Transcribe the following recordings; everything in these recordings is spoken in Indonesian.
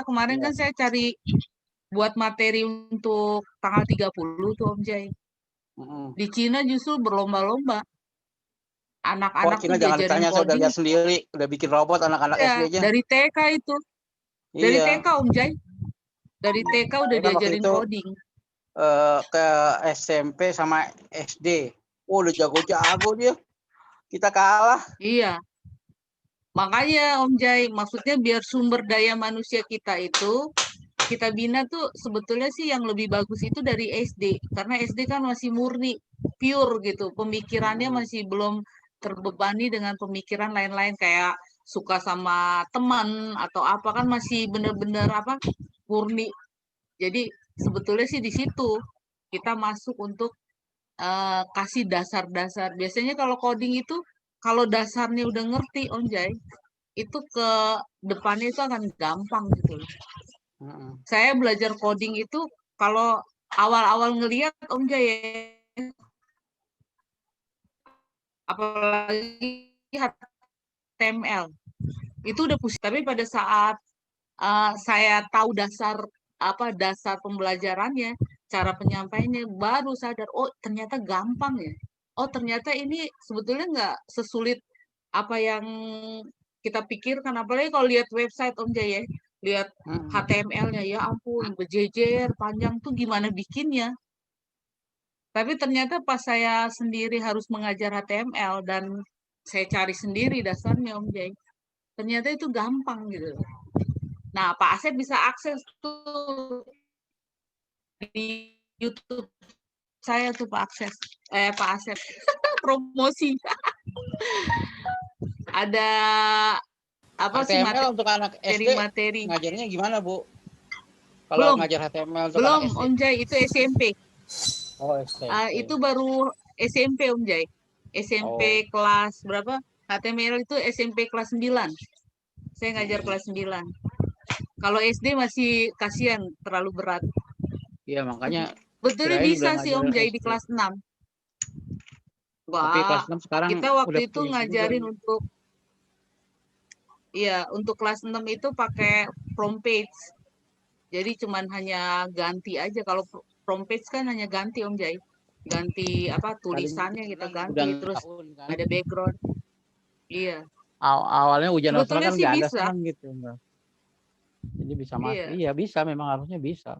kemarin kan saya cari buat materi untuk tanggal 30 tuh Om Jai. Di Cina justru berlomba-lomba. Anak-anak Cina tuh jangan diajarin ditanya, saya udah coding. lihat sendiri, udah bikin robot anak-anak Ya, SD aja. dari TK itu. Dari Iya. TK Om Jai. Dari TK udah Saya kan waktu diajarin itu, coding. ke SMP sama SD. Oh, udah jago-jago dia. Kita kalah. Iya. Makanya Om Jai, maksudnya biar sumber daya manusia kita itu kita bina tuh sebetulnya sih yang lebih bagus itu dari SD. Karena SD kan masih murni, pure gitu. Pemikirannya masih belum terbebani dengan pemikiran lain-lain kayak suka sama teman atau apa, kan masih bener-bener apa murni. Jadi sebetulnya sih di situ kita masuk untuk kasih dasar-dasar. Biasanya kalau coding itu kalau dasarnya udah ngerti Om Jai, itu ke depannya itu akan gampang gitu loh. Saya belajar coding itu kalau awal-awal ngelihat Om Jaya, apalagi HTML, itu udah pusing. Tapi pada saat saya tahu dasar pembelajarannya, cara penyampaiannya, baru sadar, oh ternyata gampang ya. Oh ternyata ini sebetulnya nggak sesulit apa yang kita pikirkan. Apalagi kalau lihat website Om Jaya, lihat HTML-nya, ya ampun, berjejer, panjang tuh gimana bikinnya. Tapi ternyata pas saya sendiri harus mengajar HTML dan saya cari sendiri dasarnya Om Jai, ternyata itu gampang gitu. Nah, Pak Asep bisa akses tuh di YouTube saya tuh Pak Asep promosi. Ada apa sih HTML untuk anak SD materi ngajarnya gimana, Bu? Kalau ngajar HTML untuk anak SD. Om Jai, itu SMP. Oh, SMP. Itu baru SMP Om Jai. SMP kelas berapa? HTML itu SMP kelas 9. Saya ngajar kelas 9. Kalau SD masih kasihan, terlalu berat. Iya, makanya betulnya bisa sih Om Jai di kelas 6. Wah, tapi kelas 6 sekarang kita waktu itu udah ngajarin untuk untuk kelas 6 itu pakai front page. Jadi cuman hanya ganti aja. Kalau front page kan hanya ganti Om Jai. Ganti apa tulisannya kita ganti, terus kan? Ada background. Iya. Awalnya ujian nasional kan nggak ada senang gitu. Jadi bisa masuk. Iya bisa, memang harusnya bisa.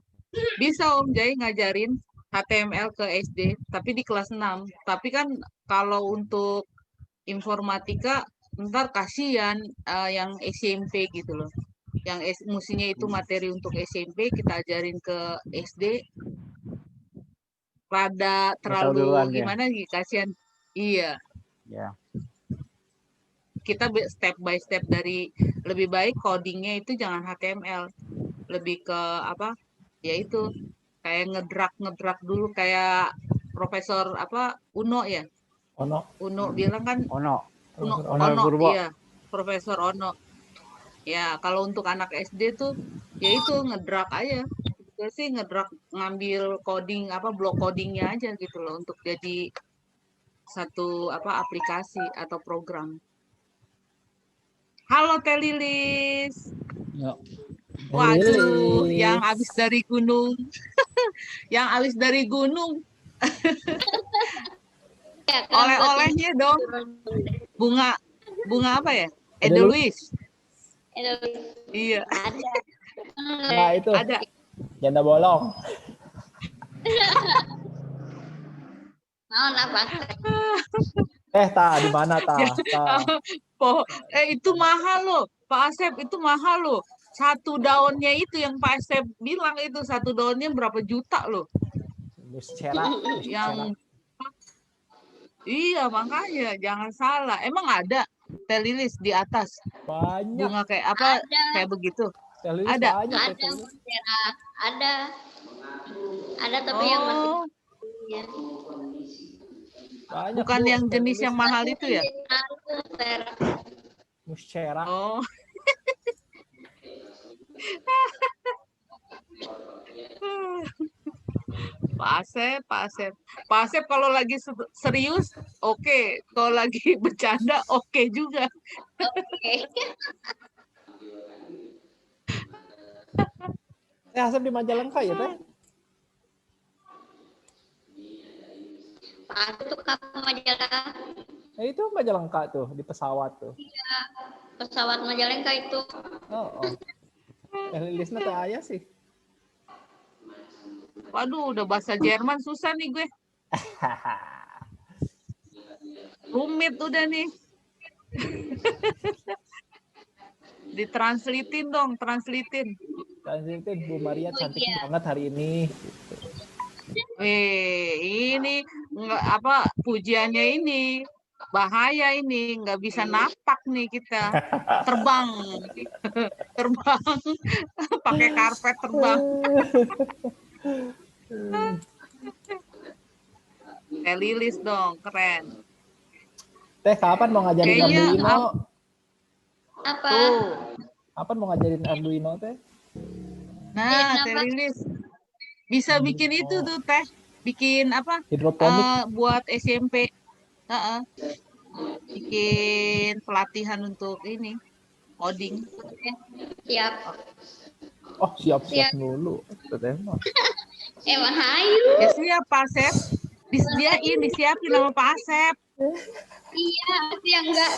Bisa Om Jai ngajarin HTML ke SD, tapi di kelas 6. Tapi kan kalau untuk informatika ntar kasihan yang SMP gitu loh. Yang mestinya itu materi untuk SMP kita ajarin ke SD, rada terlalu gimana sih, kasihan. Iya. Ya. Kita step by step dari lebih baik codingnya itu jangan HTML, lebih ke apa? Ya itu kayak ngedrak dulu kayak Profesor Uno ya. Uno bilang kan. Ono iya, Profesor Ono. Ya kalau untuk anak SD tuh ya itu ngedrak aja. Saya sih ngedrak, ngambil coding blok codingnya aja gitu loh untuk jadi satu aplikasi atau program. Halo Teh Lilis. Ya. Waduh, yang habis dari gunung. Yang habis dari gunung. Oleh-olehnya dong. Bunga apa ya? Edelweiss. Iya. Ada. Nah, itu. Ada. Janda bolong. Mau apa? Di mana itu mahal loh, Pak Asep, itu mahal loh. Satu daunnya itu yang Pak Asep bilang itu satu daunnya berapa juta loh. Yang iya makanya jangan salah. Emang ada Teh Lilis di atas? Banyak. Bunga kayak apa? Ada. Kayak begitu. Ada. Ada tapi yang masih ya. Banyak, bukan Bu, yang jenis yang mahal itu ya? Musyera. Oh. Pak Asep kalau lagi serius, oke. Kalau lagi bercanda, oke juga. Oke. Teh Asep di Majalengka ya Teh? Aku tuh kapan Majalengka? Itu Majalengka tuh di pesawat tuh. Iya, pesawat Majalengka itu. Oh. Teh Lilisnya teh ayah sih. Waduh, udah bahasa Jerman susah nih gue. Rumit udah nih. Ditranslatein dong, translatein. Translatein Bu Maria cantik iya. banget hari ini. Ini nggak apa pujiannya ini bahaya ini nggak bisa napak nih kita terbang terbang pakai karpet terbang. Lilis dong keren. Teh kapan mau ngajarin Kayaknya Arduino? Apa? Tuh. Kapan mau ngajarin Arduino Teh? Nah, Teh Kenapa? Lilis bisa bikin itu tuh Teh, bikin apa? Hidroponik. Buat SMP. Heeh. Bikin pelatihan untuk ini coding. Siap. Oh siap-siap Siap. dulu. Teh mah. Emang hayu. Ya siap Pak Asep. Disiapin sama Pak Asep. Iya, pasti yang enggak.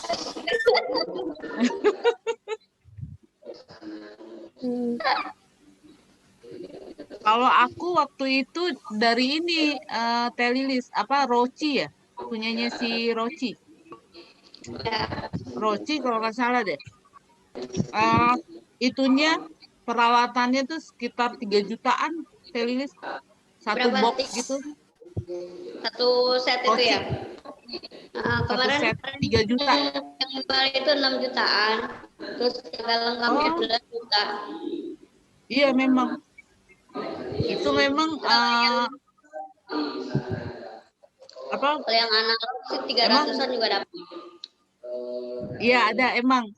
Kalau aku waktu itu dari ini Teh Lilis apa Roci ya, punyanya si Roci. Roci kalau nggak salah deh. Itunya perawatannya tuh sekitar 3 jutaan Teh Lilis. Satu Berapa box sih? gitu. Satu set itu Roci. ya. Satu Kemarin set 3 juta. yang Bali itu 6 jutaan. Terus yang lengkapnya 11 juta. Iya memang. Itu memang apa? Kalau yang analog sih 300-an juga dapat. Iya ada emang.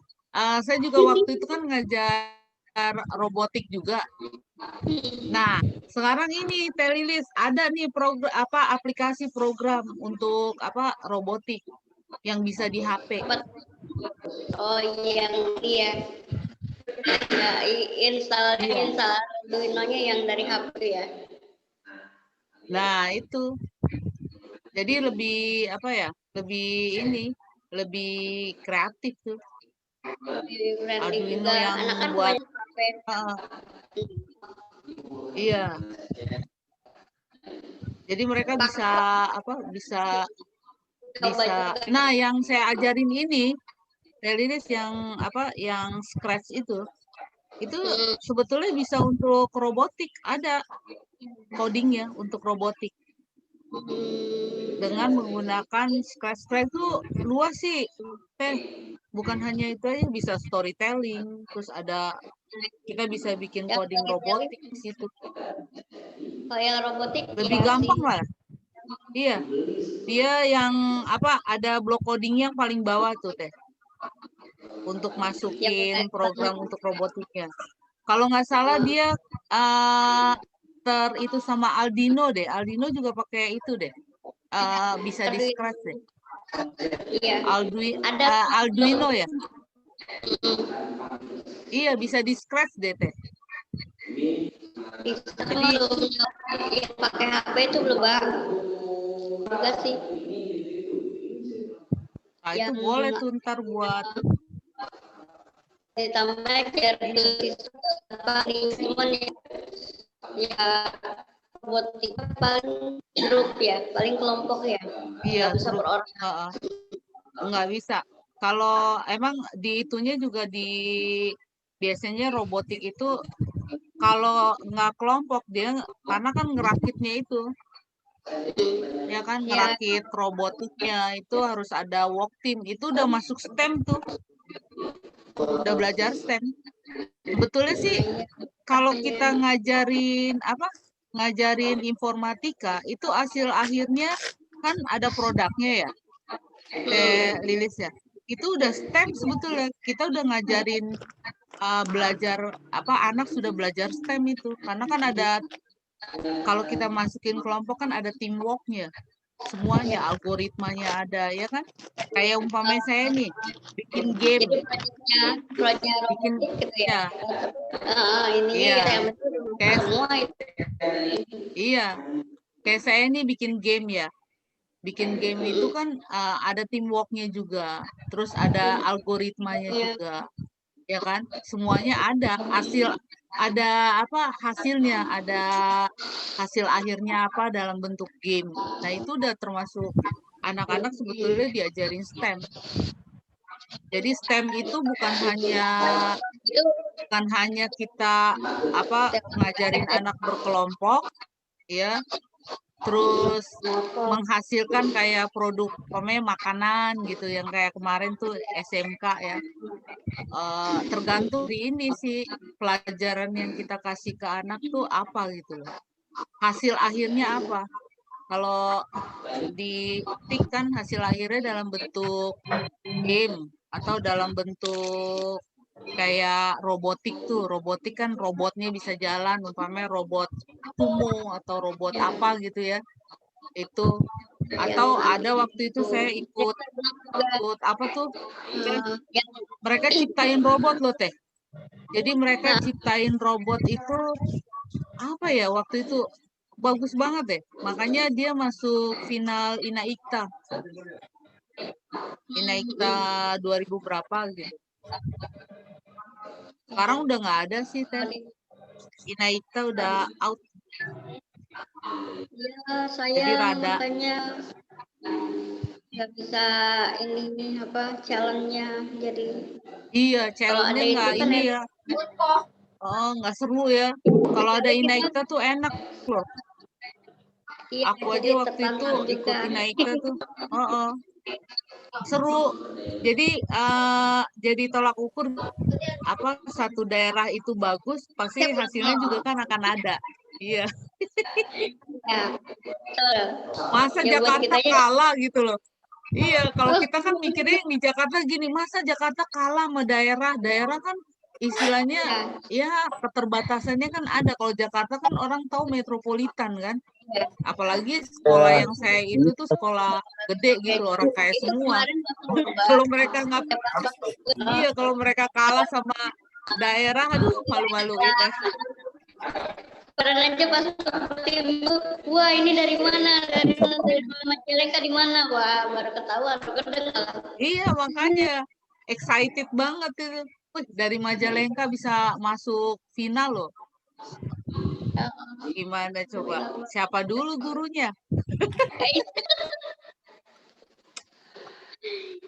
Saya juga waktu itu kan ngajar robotik juga. Nah, sekarang ini Teh Lilis ada nih program aplikasi program untuk robotik yang bisa di HP. Oh yang iya. Ya, install Arduino-nya yang dari HP ya. Nah, itu. Jadi lebih lebih kreatif tuh. Lebih kreatif Arduino juga. yang Anak kan buat kebanyakan HP. iya. Jadi mereka bisa bisa Coba juga. Nah, yang saya ajarin ini Lilis yang Scratch itu sebetulnya bisa untuk robotik, ada codingnya untuk robotik dengan menggunakan Scratch itu luas sih bukan hanya itu aja, bisa storytelling, terus kita bisa bikin Yang coding storytelling. robotik di situ. Kalau yang robotik Lebih iya gampang sih. lah. Iya. Dia yang ada blok codingnya yang paling bawah tuh Teh. Untuk masukin program untuk robotiknya. Kalau nggak salah dia itu sama Aldino deh. Aldino juga pakai itu deh. Bisa di Scratch deh. Iya. Ada Arduino ya. Iya bisa di Scratch deh Teh. Jadi yang pakai HP itu belum enggak sih. Nah, itu boleh tuh ntar buat ditambah dari cuman ya robotik paling grup ya, paling kelompok ya. Iya, nggak bisa per orang. Nggak bisa. Kalau emang di itunya juga biasanya robotik itu kalau nggak kelompok dia karena kan ngerakitnya itu ya kan ngerakit robotiknya itu harus ada work team, itu udah masuk STEM tuh, udah belajar STEM. Sebetulnya sih kalau kita ngajarin informatika itu hasil akhirnya kan ada produknya ya Lilis ya, itu udah STEM sebetulnya, kita udah ngajarin belajar anak sudah belajar STEM itu karena kan ada, kalau kita masukin kelompok kan ada teamworknya semuanya, algoritmanya ada ya kan, kayak umpamanya saya nih bikin game, Jadi proyeknya bikin robotik gitu ya. ya Ininya iya gitu yang penting Kayak semua itu. iya, kayak saya nih bikin game ya. Bikin game itu kan ada teamworknya juga, terus ada algoritmanya Iya. juga, ya kan? Semuanya ada hasilnya, ada hasil akhirnya apa dalam bentuk game. Nah itu udah termasuk anak-anak sebetulnya diajarin STEM. Jadi STEM itu bukan hanya kita ngajarin anak berkelompok, ya, terus menghasilkan kayak produk makanan gitu yang kayak kemarin tuh SMK ya. Tergantung di ini sih pelajaran yang kita kasih ke anak tuh apa gitu loh. Hasil akhirnya apa? Kalau diketik kan hasil akhirnya dalam bentuk game atau dalam bentuk kayak robotik tuh. Robotik kan robotnya bisa jalan, umpamanya robot sumo atau robot apa gitu ya. Itu atau ada waktu itu saya ikut apa tuh? Mereka ciptain robot loh Teh. Jadi mereka ciptain robot itu apa ya waktu itu bagus banget deh. Makanya dia masuk final Inaikta. Inaikta 2000 berapa gitu. Sekarang udah nggak ada sih Teh. Inaikta udah out. Ya, saya Jadi rada makanya nggak bisa ini challenge-nya. Jadi iya, kalau ada challenge-nya itu nggak kan ini ya. Oh, nggak seru ya. Kalau ada Inaikta tuh enak loh. iya, Aku jadi aja waktu itu tertantang juga. ikut Inaikta tuh. Seru. Jadi tolak ukur satu daerah itu bagus, pasti hasilnya juga kan akan ada. Iya. Ya, betul. Masa Ya buat Jakarta kitanya kalah gitu loh. Iya, kalau kita kan mikirnya di Jakarta gini, masa Jakarta kalah sama daerah? Daerah kan istilahnya ya keterbatasannya kan ada. Kalau Jakarta kan orang tahu metropolitan kan. Apalagi sekolah yang saya itu tuh sekolah gede gitu loh, orang kaya itu semua. kemarin waktu Kalau mereka nggak, iya kalau mereka kalah sama daerah, aduh malu-maluin dah. kemarin aja pas tim itu, wah ini dari mana? Dari Majalengka di mana? Wah, baru ketahuan, baru kedengar. Iya makanya excited banget itu. Wih, dari Majalengka bisa masuk final loh. Gimana coba? Siapa dulu gurunya?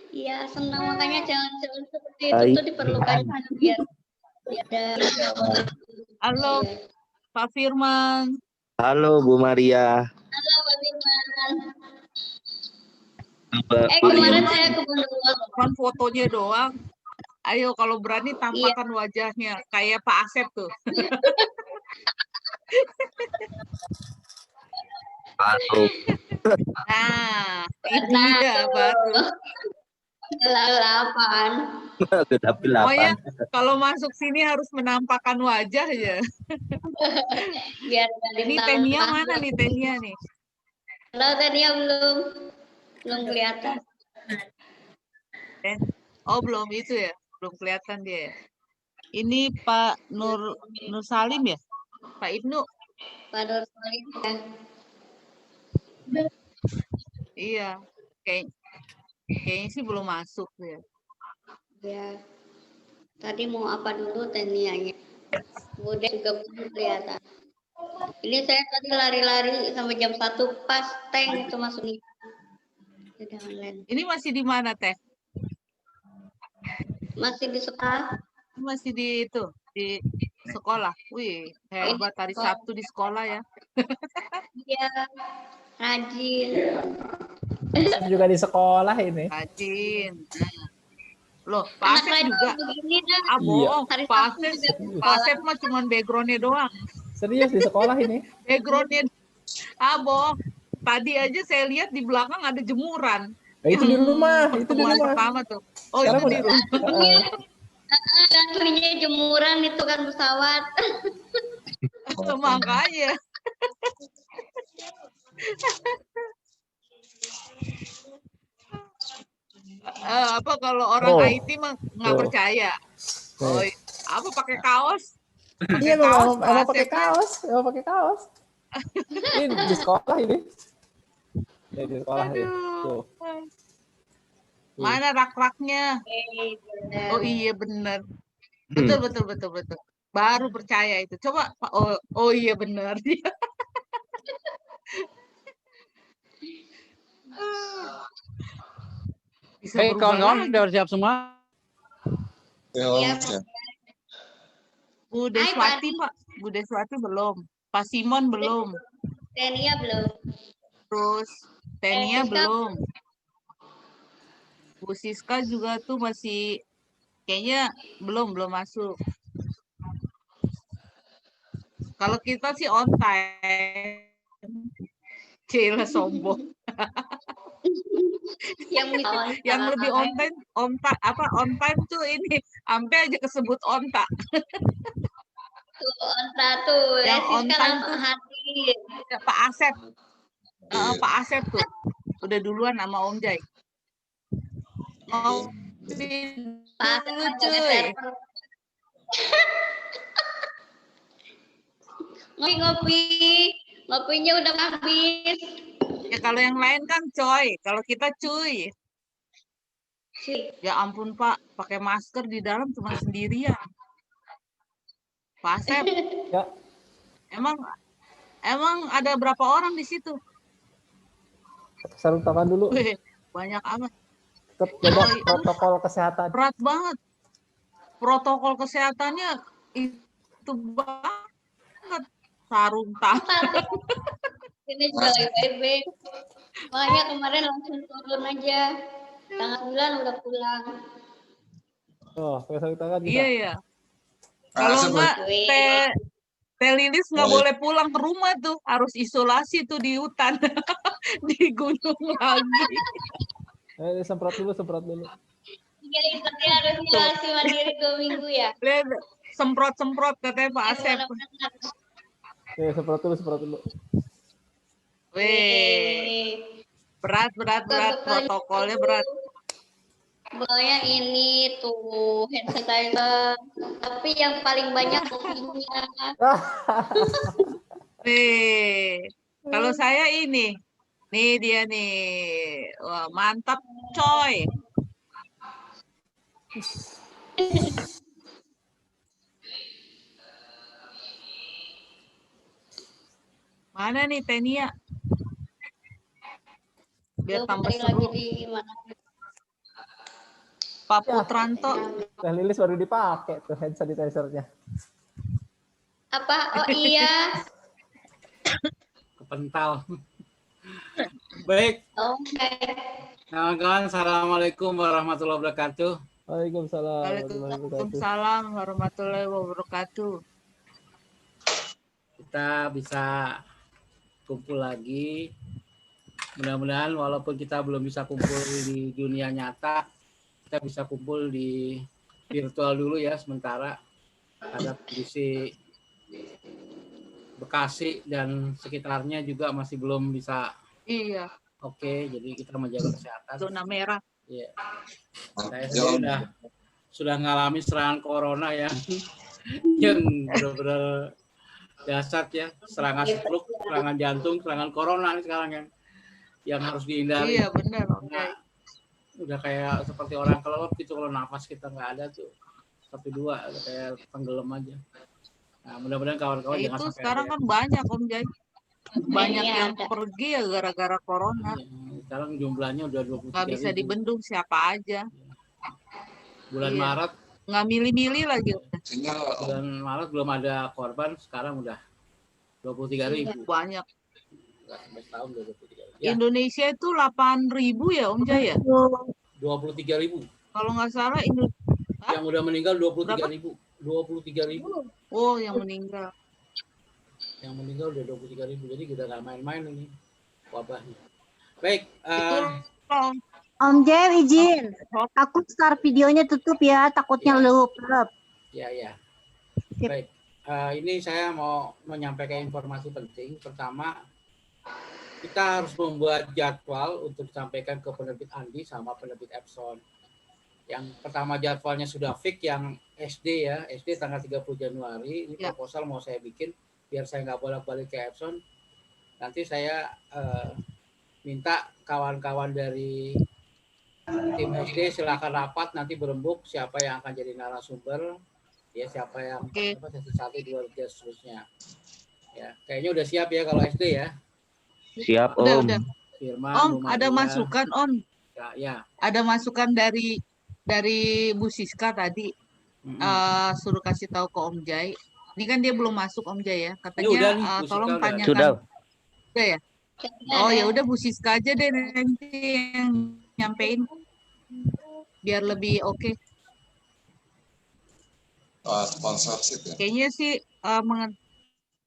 Iya, senang makanya jalan-jalan seperti itu tuh diperlukan biar ada. Halo Pak Firman. Halo Bu Maria. Halo Pak Firman. Pak Kemarin Firman. saya ke Bondowoso. Cuman fotonya doang. Ayo kalau berani tampakkan wajahnya kayak Pak Asep tuh. Halo. Nah, ini dia baru. Delapan. Pokoknya kalau masuk sini harus menampakkan wajah ya. Biar Ini Tenia mana nih Tenia nih? Halo Tenia belum kelihatan. Oh belum itu ya, belum kelihatan dia. Ini Pak Nur Salim ya, Pak Ibnu. Pak Nur Salim ya. Iya, kayaknya sih belum masuk ya. Ya. Tadi mau apa dulu Tenianya? Kemudian juga belum kelihatan. Ini saya tadi lari-lari sampai jam 1 pas tank itu masuk nih. Ini masih di mana Teh? Masih di sekolah. Masih di itu, di sekolah. Wih, hebat hari Sabtu di sekolah ya. Iya, rajin. Juga di sekolah ini. Rajin. Loh, Pak Asep juga. Begini dah. Bohong. Pak Asep mah cuma backgroundnya doang. Serius di sekolah ini. Backgroundnya. Bohong. Tadi aja saya lihat di belakang ada jemuran. Itu di rumah, itu di rumah. Pertama tuh. Oh, Sekarang itu di rumah. Aslinya jemuran itu kan pesawat. Makanya. Kalau orang IT mah nggak percaya. Oh, apa pakai kaos? Iya, kaos, mau Pak pakai Asep. kaos, mau pakai kaos. Ini di sekolah ini. Ya, di sekolah ya. Tuh. Aduh. Mana rak-raknya? benar. Oh iya bener. Betul, betul, betul, betul. Baru percaya itu. Coba, Pak. Oh iya bener. Bisa Baik, berubah kawan-kawan lagi. udah siap semua? Iya, Bu Hai, Pak Deswati, Pak. Bu Deswati belum. Pak Simon belum. Tenia belum. Terus Tenia Siska belum. Bu Siska juga tuh masih kayaknya belum masuk. Kalau kita sih on time. Cila sombong. yang bisa Yang lebih on time, on time tuh ini. Sampai aja kesebut onta. tuh onta tuh. Ya, Yang on Siska time langsung tuh hadir. Pak Asep. Pak Asep tuh. Udah duluan sama Om Jai. Ngopi Pak dulu Asep cuy. server. Ngopi. Ngopinya udah habis. Ya kalau yang lain kan coy. Kalau kita cuy. Ya ampun Pak, pakai masker di dalam cuma sendirian. Pak Asep, Ya, emang ada berapa orang di situ? sarung tangan dulu. Wih, banyak amat. Tetap jaga Oh, itu protokol kesehatan. berat banget. Protokol kesehatannya itu banget. Sarung tangan. Ini juga lagi baik-baik. Makanya kemarin langsung turun aja. Tanggal 9 udah pulang. Oh, pakai sarung tangan bisa. Iya, iya. Kalau enggak, Teh Lilis nggak boleh pulang ke rumah tuh. Harus isolasi tuh di hutan. Di gunung lagi. Semprot dulu. Jadi tadi harus isolasi mandiri 2 minggu ya. Lihat, semprot-semprot katanya Pak Asep. Semprot dulu. Wih, berat, protokolnya berat. Pokoknya ini tuh hand sanitizer, tapi yang paling banyak kopinya. Nih, kalau saya ini, nih dia nih, wah mantap coy. Mana nih Tenia? Biar tambah seru. Di mana? Pak Putranto. Teh Lilis baru dipakai tuh hand sanitizer-nya. Apa? Oh iya. Kepental. Baik, Oke. kawan-kawan, assalamualaikum warahmatullahi wabarakatuh. Waalaikumsalam warahmatullahi wabarakatuh. Kita bisa kumpul lagi. Mudah-mudahan walaupun kita belum bisa kumpul di dunia nyata, kita bisa kumpul di virtual dulu ya sementara. Ada kondisi Bekasi dan sekitarnya juga masih belum bisa. Iya. Oke, jadi kita menjaga kesehatan. Zona merah. Iya. Saya sendiri sudah mengalami serangan corona yang benar-benar dahsyat ya, serangan stroke, serangan jantung, serangan corona ini sekarang yang harus dihindari. Iya benar. Nah, udah kayak seperti orang kelelep gitu, kalau nafas kita nggak ada tuh 1-2 kayak tenggelam aja. Nah, mudah-mudahan kawan-kawan jangan itu sampai sekarang kan banyak Om Jai. Banyak yang pergi ya gara-gara corona. Sekarang jumlahnya udah 23.000. Nggak bisa dibendung siapa aja. Bulan Maret nggak milih-milih lagi. Bulan Maret belum ada korban, sekarang udah 23.000. Banyak. Tahun 23.000. Ya. Indonesia itu 8.000 ya Om Jaya? 23.000. Kalau nggak salah yang udah meninggal 23.000. 23.000. Oh, yang meninggal. Yang meninggal udah 23.000. Jadi udah nggak main-main ini wabahnya. Baik. Om Jay izin. Aku start videonya tutup ya, takutnya loop. Ya. Baik. Ini saya mau menyampaikan informasi penting. Pertama, kita harus membuat jadwal untuk disampaikan ke penerbit Andi sama penerbit Epson. Yang pertama jadwalnya sudah fix, yang SD ya, SD tanggal 30 Januari. Ini Ya. proposal mau saya bikin biar saya nggak bolak-balik ke Epson. Nanti saya minta kawan-kawan dari tim SD silakan rapat, nanti berembuk siapa yang akan jadi narasumber, ya siapa yang Oke. sesi 1, 2, 3 seterusnya. Ya, kayaknya udah siap ya kalau SD ya. Siap, Udah, Om. udah. Firman, Om, Bu ada Maria. masukan, Om. Ya. Ada masukan dari Bu Siska tadi. Suruh kasih tahu ke Om Jai. Ini kan dia belum masuk Om Jai ya. Ini Katanya udah nih, Bu tolong Siska udah. tanyakan. Sudah. Udah ya? Oh ya udah Bu Siska aja deh nanti yang nyampein biar lebih oke. Sponsorship ya. Kayaknya sih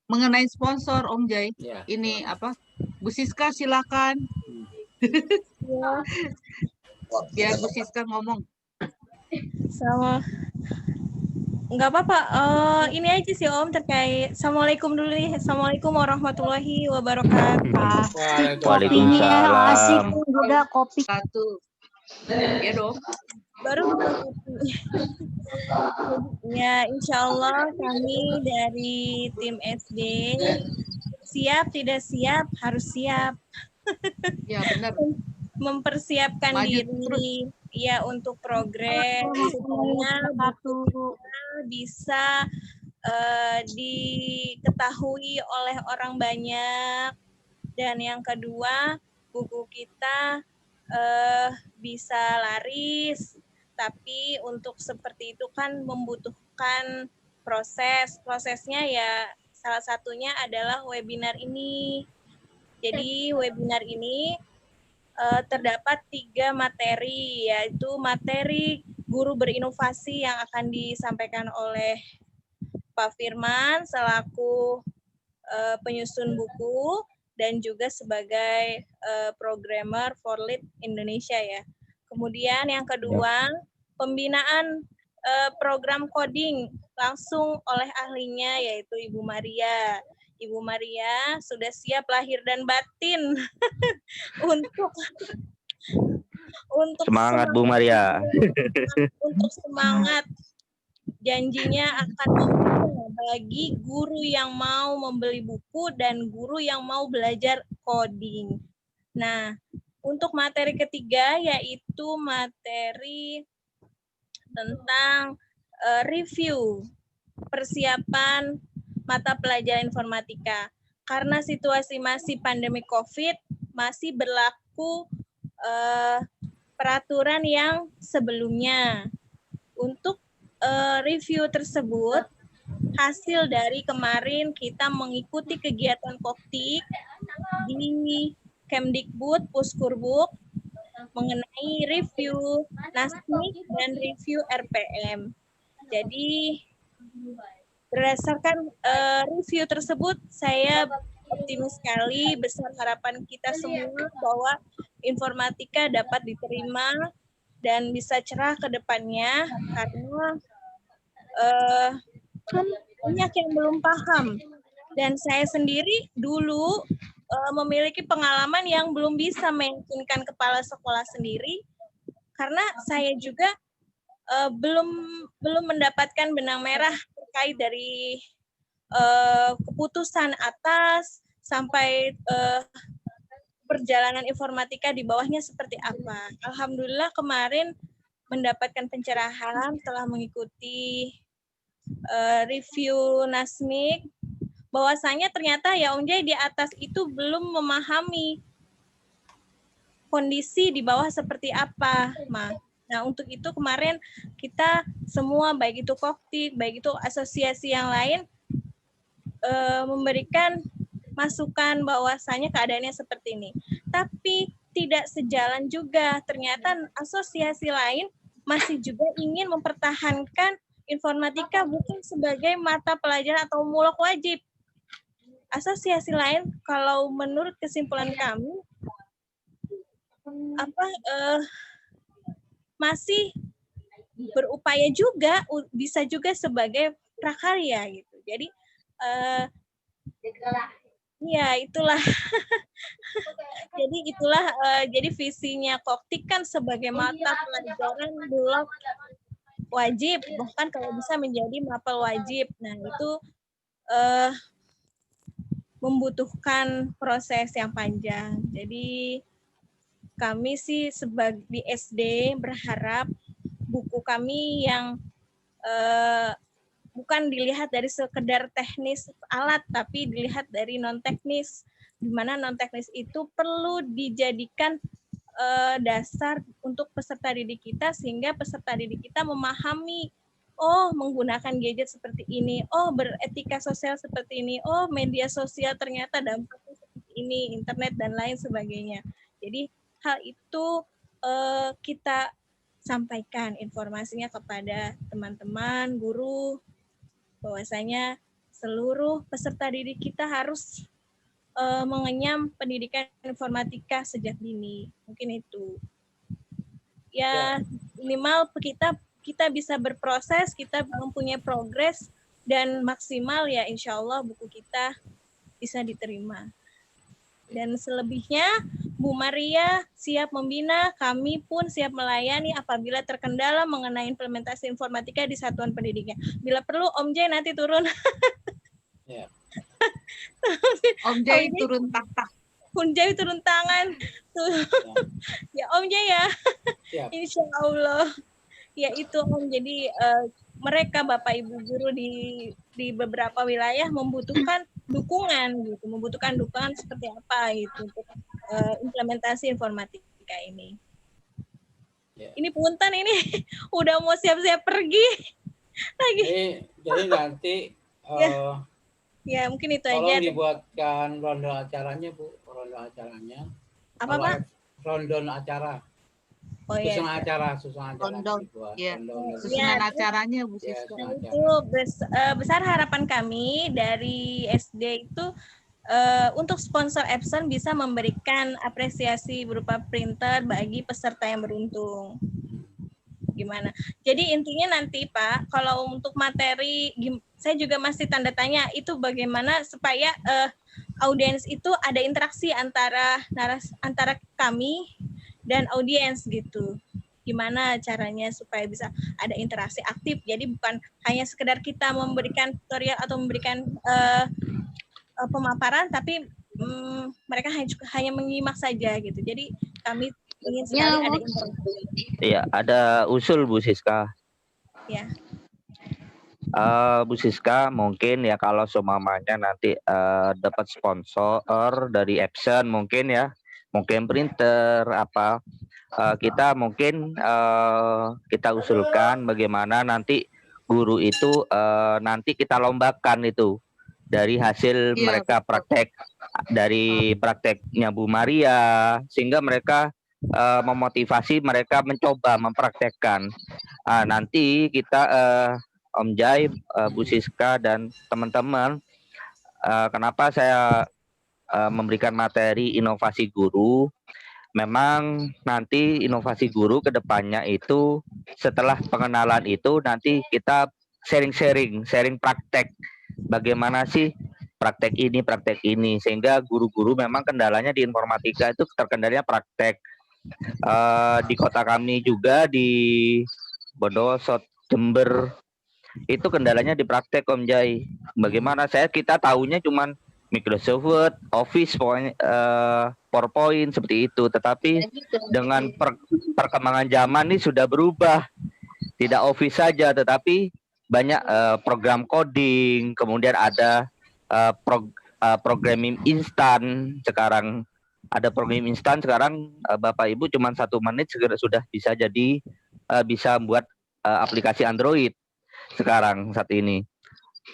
mengenai sponsor Om Jai. Ya. Ini apa? Bu Siska silakan. Biar Bu Siska ngomong. Sama nggak apa-apa. Ini aja sih Om terkait. Assalamualaikum dulu nih. Assalamualaikum warahmatullahi wabarakatuh. Waalaikumsalam. Asik juga kopi. Satu. Ya dong. Baru ya, insya Allah kami dari tim SD siap tidak siap harus siap. Ya benar. Mempersiapkan Maju diri ya untuk progres supaya bisa diketahui oleh orang banyak, dan yang kedua buku kita bisa laris, tapi untuk seperti itu kan membutuhkan prosesnya ya, salah satunya adalah webinar ini. Jadi webinar ini terdapat 3 materi, yaitu materi guru berinovasi yang akan disampaikan oleh Pak Firman selaku penyusun buku dan juga sebagai programmer for Lead Indonesia ya. Kemudian yang kedua, pembinaan program coding langsung oleh ahlinya yaitu Ibu Maria. Ibu Maria sudah siap lahir dan batin untuk Semangat Bu Maria. Untuk semangat, janjinya akan membuka bagi guru yang mau membeli buku dan guru yang mau belajar coding. Nah, untuk materi ketiga yaitu materi tentang review persiapan mata pelajaran informatika. Karena situasi masih pandemi COVID, masih berlaku peraturan yang sebelumnya. Untuk review tersebut, hasil dari kemarin kita mengikuti kegiatan Koptik di Kemdikbud, Puskurbuk, mengenai review NASMIK dan review RPM. Jadi, berdasarkan review tersebut, saya optimis sekali, besar harapan kita semua bahwa informatika dapat diterima dan bisa cerah ke depannya, karena banyak yang belum paham. Dan saya sendiri dulu memiliki pengalaman yang belum bisa meyakinkan kepala sekolah sendiri, karena saya juga belum mendapatkan benang merah terkait dari keputusan atas sampai perjalanan informatika di bawahnya seperti apa. Alhamdulillah kemarin mendapatkan pencerahan setelah mengikuti review NASMIK, bahwasanya ternyata ya Om Jai di atas itu belum memahami kondisi di bawah seperti apa, Ma. Nah, untuk itu kemarin kita semua, baik itu Koptik, baik itu asosiasi yang lain, memberikan masukan bahwasanya keadaannya seperti ini. Tapi tidak sejalan juga, ternyata asosiasi lain masih juga ingin mempertahankan informatika bukan sebagai mata pelajaran atau mulak wajib. Asosiasi lain, kalau menurut kesimpulan kami, masih berupaya juga, bisa juga sebagai prakarya gitu. Jadi Iya, itulah. Jadi itulah jadi visinya Koktik kan sebagai mata pelajaran bulog wajib, bahkan kalau bisa menjadi mapel wajib. Nah, itu eh, membutuhkan proses yang panjang. Jadi kami sih sebagai di SD berharap buku kami yang bukan dilihat dari sekedar teknis alat, tapi dilihat dari non teknis, di mana non teknis itu perlu dijadikan dasar untuk peserta didik kita, sehingga peserta didik kita memahami, oh menggunakan gadget seperti ini, oh beretika sosial seperti ini, oh media sosial ternyata dampaknya seperti ini, internet dan lain sebagainya. Jadi hal itu kita sampaikan informasinya kepada teman-teman, guru, bahwasanya seluruh peserta didik kita harus mengenyam pendidikan informatika sejak dini. Mungkin itu. Ya, minimal kita bisa berproses, kita mempunyai progres, dan maksimal ya insya Allah buku kita bisa diterima. Dan selebihnya, Bu Maria siap membina, kami pun siap melayani apabila terkendala mengenai implementasi informatika di satuan pendidiknya. Bila perlu, Om Jai nanti turun. Ya. Om Jai turun tak. Om Jai turun tangan. Ya Om Jai ya. Siap. Insya Allah. Ya itu Om. Jadi mereka Bapak Ibu guru di beberapa wilayah membutuhkan dukungan gitu, membutuhkan dukungan seperti apa gitu untuk implementasi informatika ini. Ya. Ini punten ini udah mau siap-siap pergi lagi. Jadi nanti Ya mungkin itu tolong aja. dibuatkan rondo acaranya, Bu. Rondo acaranya. Apa Pak? Rondo acara. Oh iya. Susun acara. Rondo. Dibuat. Ya. Rondo. Susunan acaranya Bu Ya, Siska. susun acara. Itu besar harapan kami dari SD itu untuk sponsor Epson bisa memberikan apresiasi berupa printer bagi peserta yang beruntung. Gimana? Jadi intinya nanti Pak, kalau untuk materi, saya juga masih tanda tanya itu bagaimana supaya audiens itu ada interaksi antara kami dan audiens gitu. Gimana caranya supaya bisa ada interaksi aktif. Jadi bukan hanya sekedar kita memberikan tutorial atau memberikan pemaparan, tapi mereka hanya menyimak saja gitu. Jadi kami ingin sekali ada interaksi. Iya, ada usul Bu Siska. Ya. Bu Siska, mungkin ya kalau seumpamanya nanti dapat sponsor dari Epson mungkin ya, mungkin printer apa, kita mungkin kita usulkan bagaimana nanti guru itu nanti kita lombakan itu dari hasil mereka praktek, dari prakteknya Bu Maria, sehingga mereka memotivasi mereka mencoba mempraktekkan. Nanti kita Om Jai, Bu Siska dan teman-teman, kenapa saya memberikan materi inovasi guru? Memang nanti inovasi guru ke depannya itu setelah pengenalan itu nanti kita sharing praktek. Bagaimana sih praktek ini sehingga guru-guru memang kendalanya di informatika itu terkendalanya praktek. Di kota kami juga di Bondowoso, Jember itu kendalanya di praktek Om Jai. Bagaimana kita tahunya cuman Microsoft Word, Office, PowerPoint seperti itu. Tetapi dengan perkembangan zaman ini sudah berubah. Tidak Office saja, tetapi banyak program coding, kemudian ada programming instan sekarang. Ada program instan sekarang Bapak Ibu cuma 1 menit sudah bisa jadi bisa buat aplikasi Android sekarang saat ini.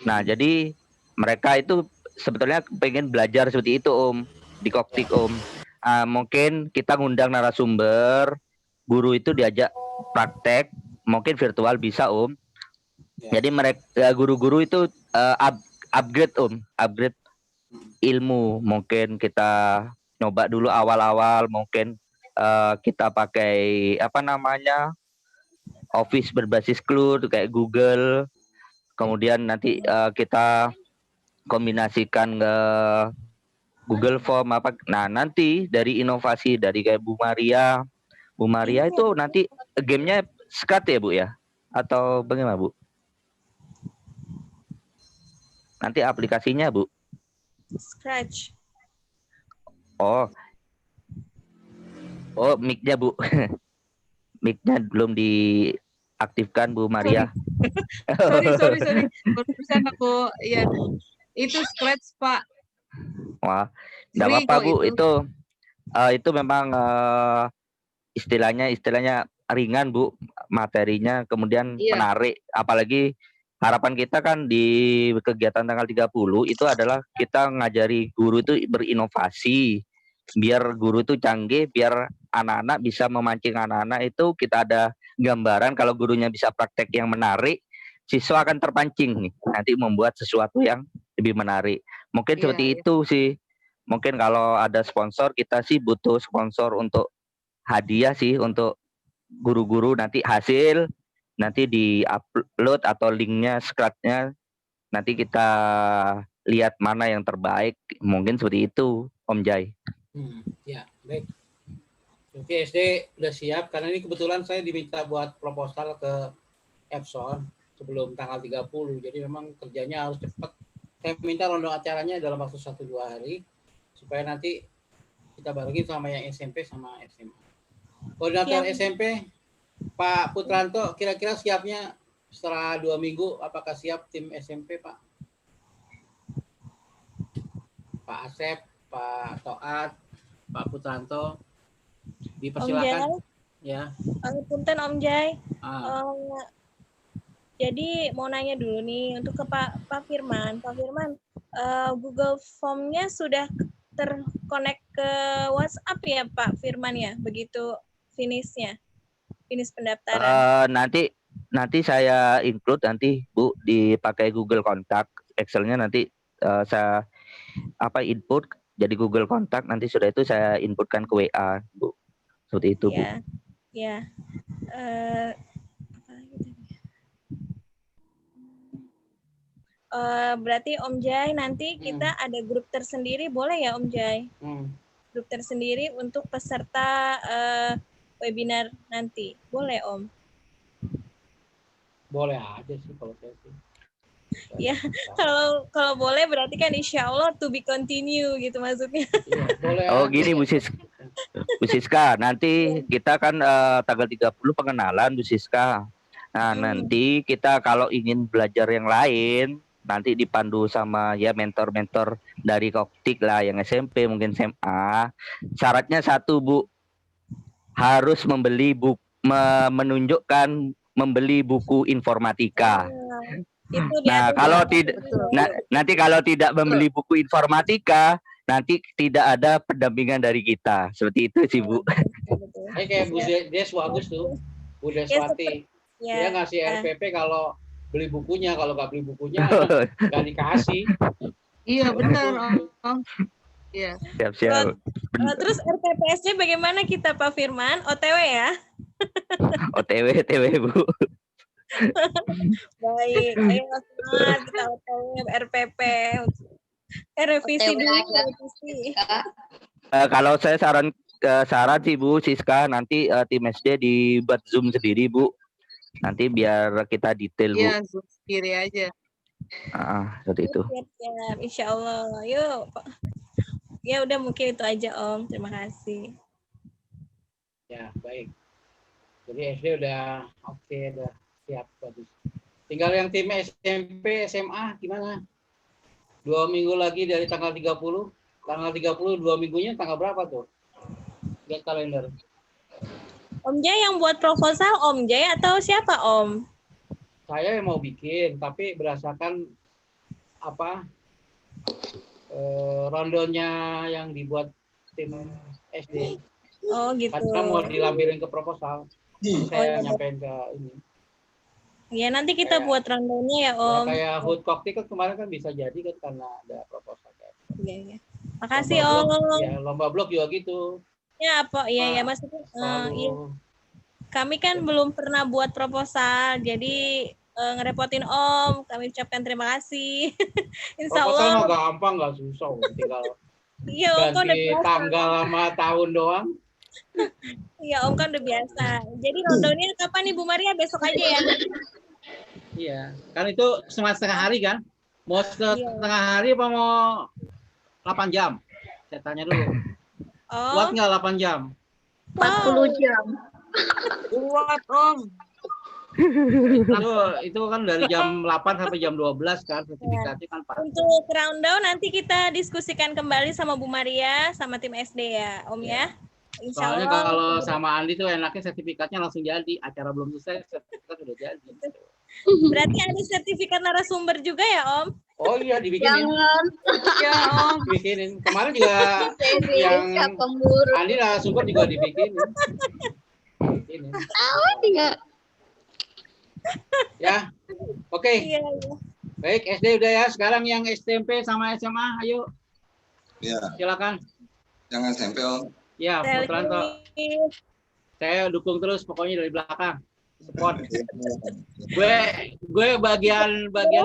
Nah, jadi mereka itu sebetulnya pengen belajar seperti itu Om di Koktik Om. Mungkin kita ngundang narasumber, guru itu diajak praktek, mungkin virtual bisa Om. Jadi mereka guru-guru itu upgrade Om, upgrade ilmu. Mungkin kita nyoba dulu awal-awal, mungkin kita pakai Office berbasis cloud kayak Google. Kemudian nanti kita kombinasikan Google Form apa. Nah, nanti dari inovasi dari kayak Bu Maria itu nanti gamenya Scratch ya Bu ya? Atau bagaimana Bu? Nanti aplikasinya Bu? Scratch. Oh, mic-nya Bu. Mic-nya belum diaktifkan Bu Maria. Sorry. Barusan aku, ya, itu Scratch Pak. Wah, enggak Free apa-apa kok Bu. itu. Itu memang istilahnya ringan Bu, materinya kemudian Iya. menarik. Apalagi harapan kita kan di kegiatan tanggal 30 itu adalah kita ngajari guru itu berinovasi. Biar guru itu canggih, biar anak-anak bisa memancing anak-anak itu kita ada gambaran kalau gurunya bisa praktek yang menarik, siswa akan terpancing nih nanti membuat sesuatu yang lebih menarik. Mungkin Iya, seperti iya. itu sih. Mungkin kalau ada sponsor, kita sih butuh sponsor untuk hadiah sih untuk guru-guru, nanti hasil nanti di-upload atau linknya, Scratch-nya nanti kita lihat mana yang terbaik. Mungkin seperti itu Om Jai. Ya, baik. Oke, SD udah siap karena ini kebetulan saya diminta buat proposal ke Epson sebelum tanggal 30. Jadi memang kerjanya harus cepat. Saya minta rundown acaranya dalam waktu 1-2 hari supaya nanti kita barengin sama yang SMP sama SMA. Koordinator SMP Pak Putranto, kira-kira siapnya setelah 2 minggu, apakah siap tim SMP Pak? Pak Asep, Pak Toat, Pak Putranto, dipersilakan. Ya. Punten Om Jai. Ah. Jadi mau nanya dulu nih untuk ke Pak Firman. Pak Firman, Google Form-nya sudah terkonek ke WhatsApp ya Pak Firman ya? Begitu finish pendaftaran. Nanti saya include nanti Bu dipakai Google Kontak, Excel-nya nanti saya input jadi Google Kontak, nanti sudah itu saya inputkan ke WA Bu. Seperti itu Bu. Ya. Berarti Om Jai nanti kita ada grup tersendiri, boleh ya Om Jai? Grup tersendiri untuk peserta webinar nanti, boleh Om? Boleh aja sih kalau saya sih. Ya, kalau boleh berarti kan insya Allah to be continue gitu maksudnya. Iya, boleh. Gini Bu Siska, nanti kita kan tanggal 30 pengenalan Bu Siska. Nah, nanti kita kalau ingin belajar yang lain, nanti dipandu sama ya mentor-mentor dari Koktik lah, yang SMP mungkin SMA. Syaratnya satu Bu, harus menunjukkan membeli buku informatika. Nah, nanti kalau tidak membeli buku informatika, nanti tidak ada pendampingan dari kita. Seperti itu sih Bu. Kayak Bu Des bagus tuh, Bu Deswati. Dia ngasih RPP kalau beli bukunya, kalau nggak beli bukunya nggak dikasih. Iya benar Om. Iya. Siap. Terus RPPS-nya bagaimana kita Pak Firman? OTW ya? OTW Bu. Baik, ayo semangat kita OTW RPP. Revisi dulu. Kalau saya saran sih Bu Siska, nanti tim SD dibuat Zoom sendiri Bu. Nanti biar kita detail Bu. Iya, Zoom sendiri aja. Seperti itu. Siap, insya Allah. Yuk. Ya udah mungkin itu aja Om. Terima kasih. Ya baik. Jadi SD udah oke, udah siap bagus. Tinggal yang tim SMP, SMA gimana? 2 minggu lagi dari tanggal 30. Tanggal 30 2 minggunya tanggal berapa tuh? Lihat kalender. Om Jai yang buat proposal Om Jai atau siapa Om? Saya yang mau bikin, tapi berdasarkan rondonya yang dibuat tim SD. Oh gitu. Karena mau dilampirin ke proposal. Saya nyampein ke ini. Ya nanti kita buat rondonya ya Om. Kayak HUT Koktik kan kemarin kan bisa jadi kan karena ada proposal. Iya. Makasih Om. Ya, lomba blog juga gitu. Ya apa? Iya maksudnya. Iya. Kami kan belum pernah buat proposal, jadi ngerepotin Om. Kami ucapkan terima kasih. Insya Allah. Proposal mah gampang, nggak susah. Tinggal Iya, Om kan udah ganti biasa. tanggal sama tahun doang. Iya, Om kan udah biasa. Jadi rundownnya kapan nih Bu Maria? Besok aja ya? Iya, kan itu cuma setengah hari kan? Mau setengah hari apa mau 8 jam? Saya tanya dulu. Kuat Oh, nggak 8 jam? 40 jam. Kuat, Om. Itu kan dari jam 8 sampai jam 12 kan, sertifikatnya kan Pak. untuk rundown nanti kita diskusikan kembali sama Bu Maria, sama tim SD ya, Om ya. Insya Soalnya Allah. kalau sama Andi tuh enaknya sertifikatnya langsung jadi. Acara belum selesai, sertifikat udah jadi. Berarti ada sertifikat narasumber juga ya, Om? Oh iya, dibikinin. Jangan. Ya, Om. Dibikinin. Kemarin juga yang Siapa guru? Andi narasumber juga dibikinin. Dibikinin. Tahu dia. Ya, oke. Iya, iya. Baik, SD udah ya. Sekarang yang SMP sama SMA, ayo Ya, silakan. jangan SMP Om. Ya, Saya Putranto. lagi- Saya dukung terus pokoknya dari belakang. Support. gue bagian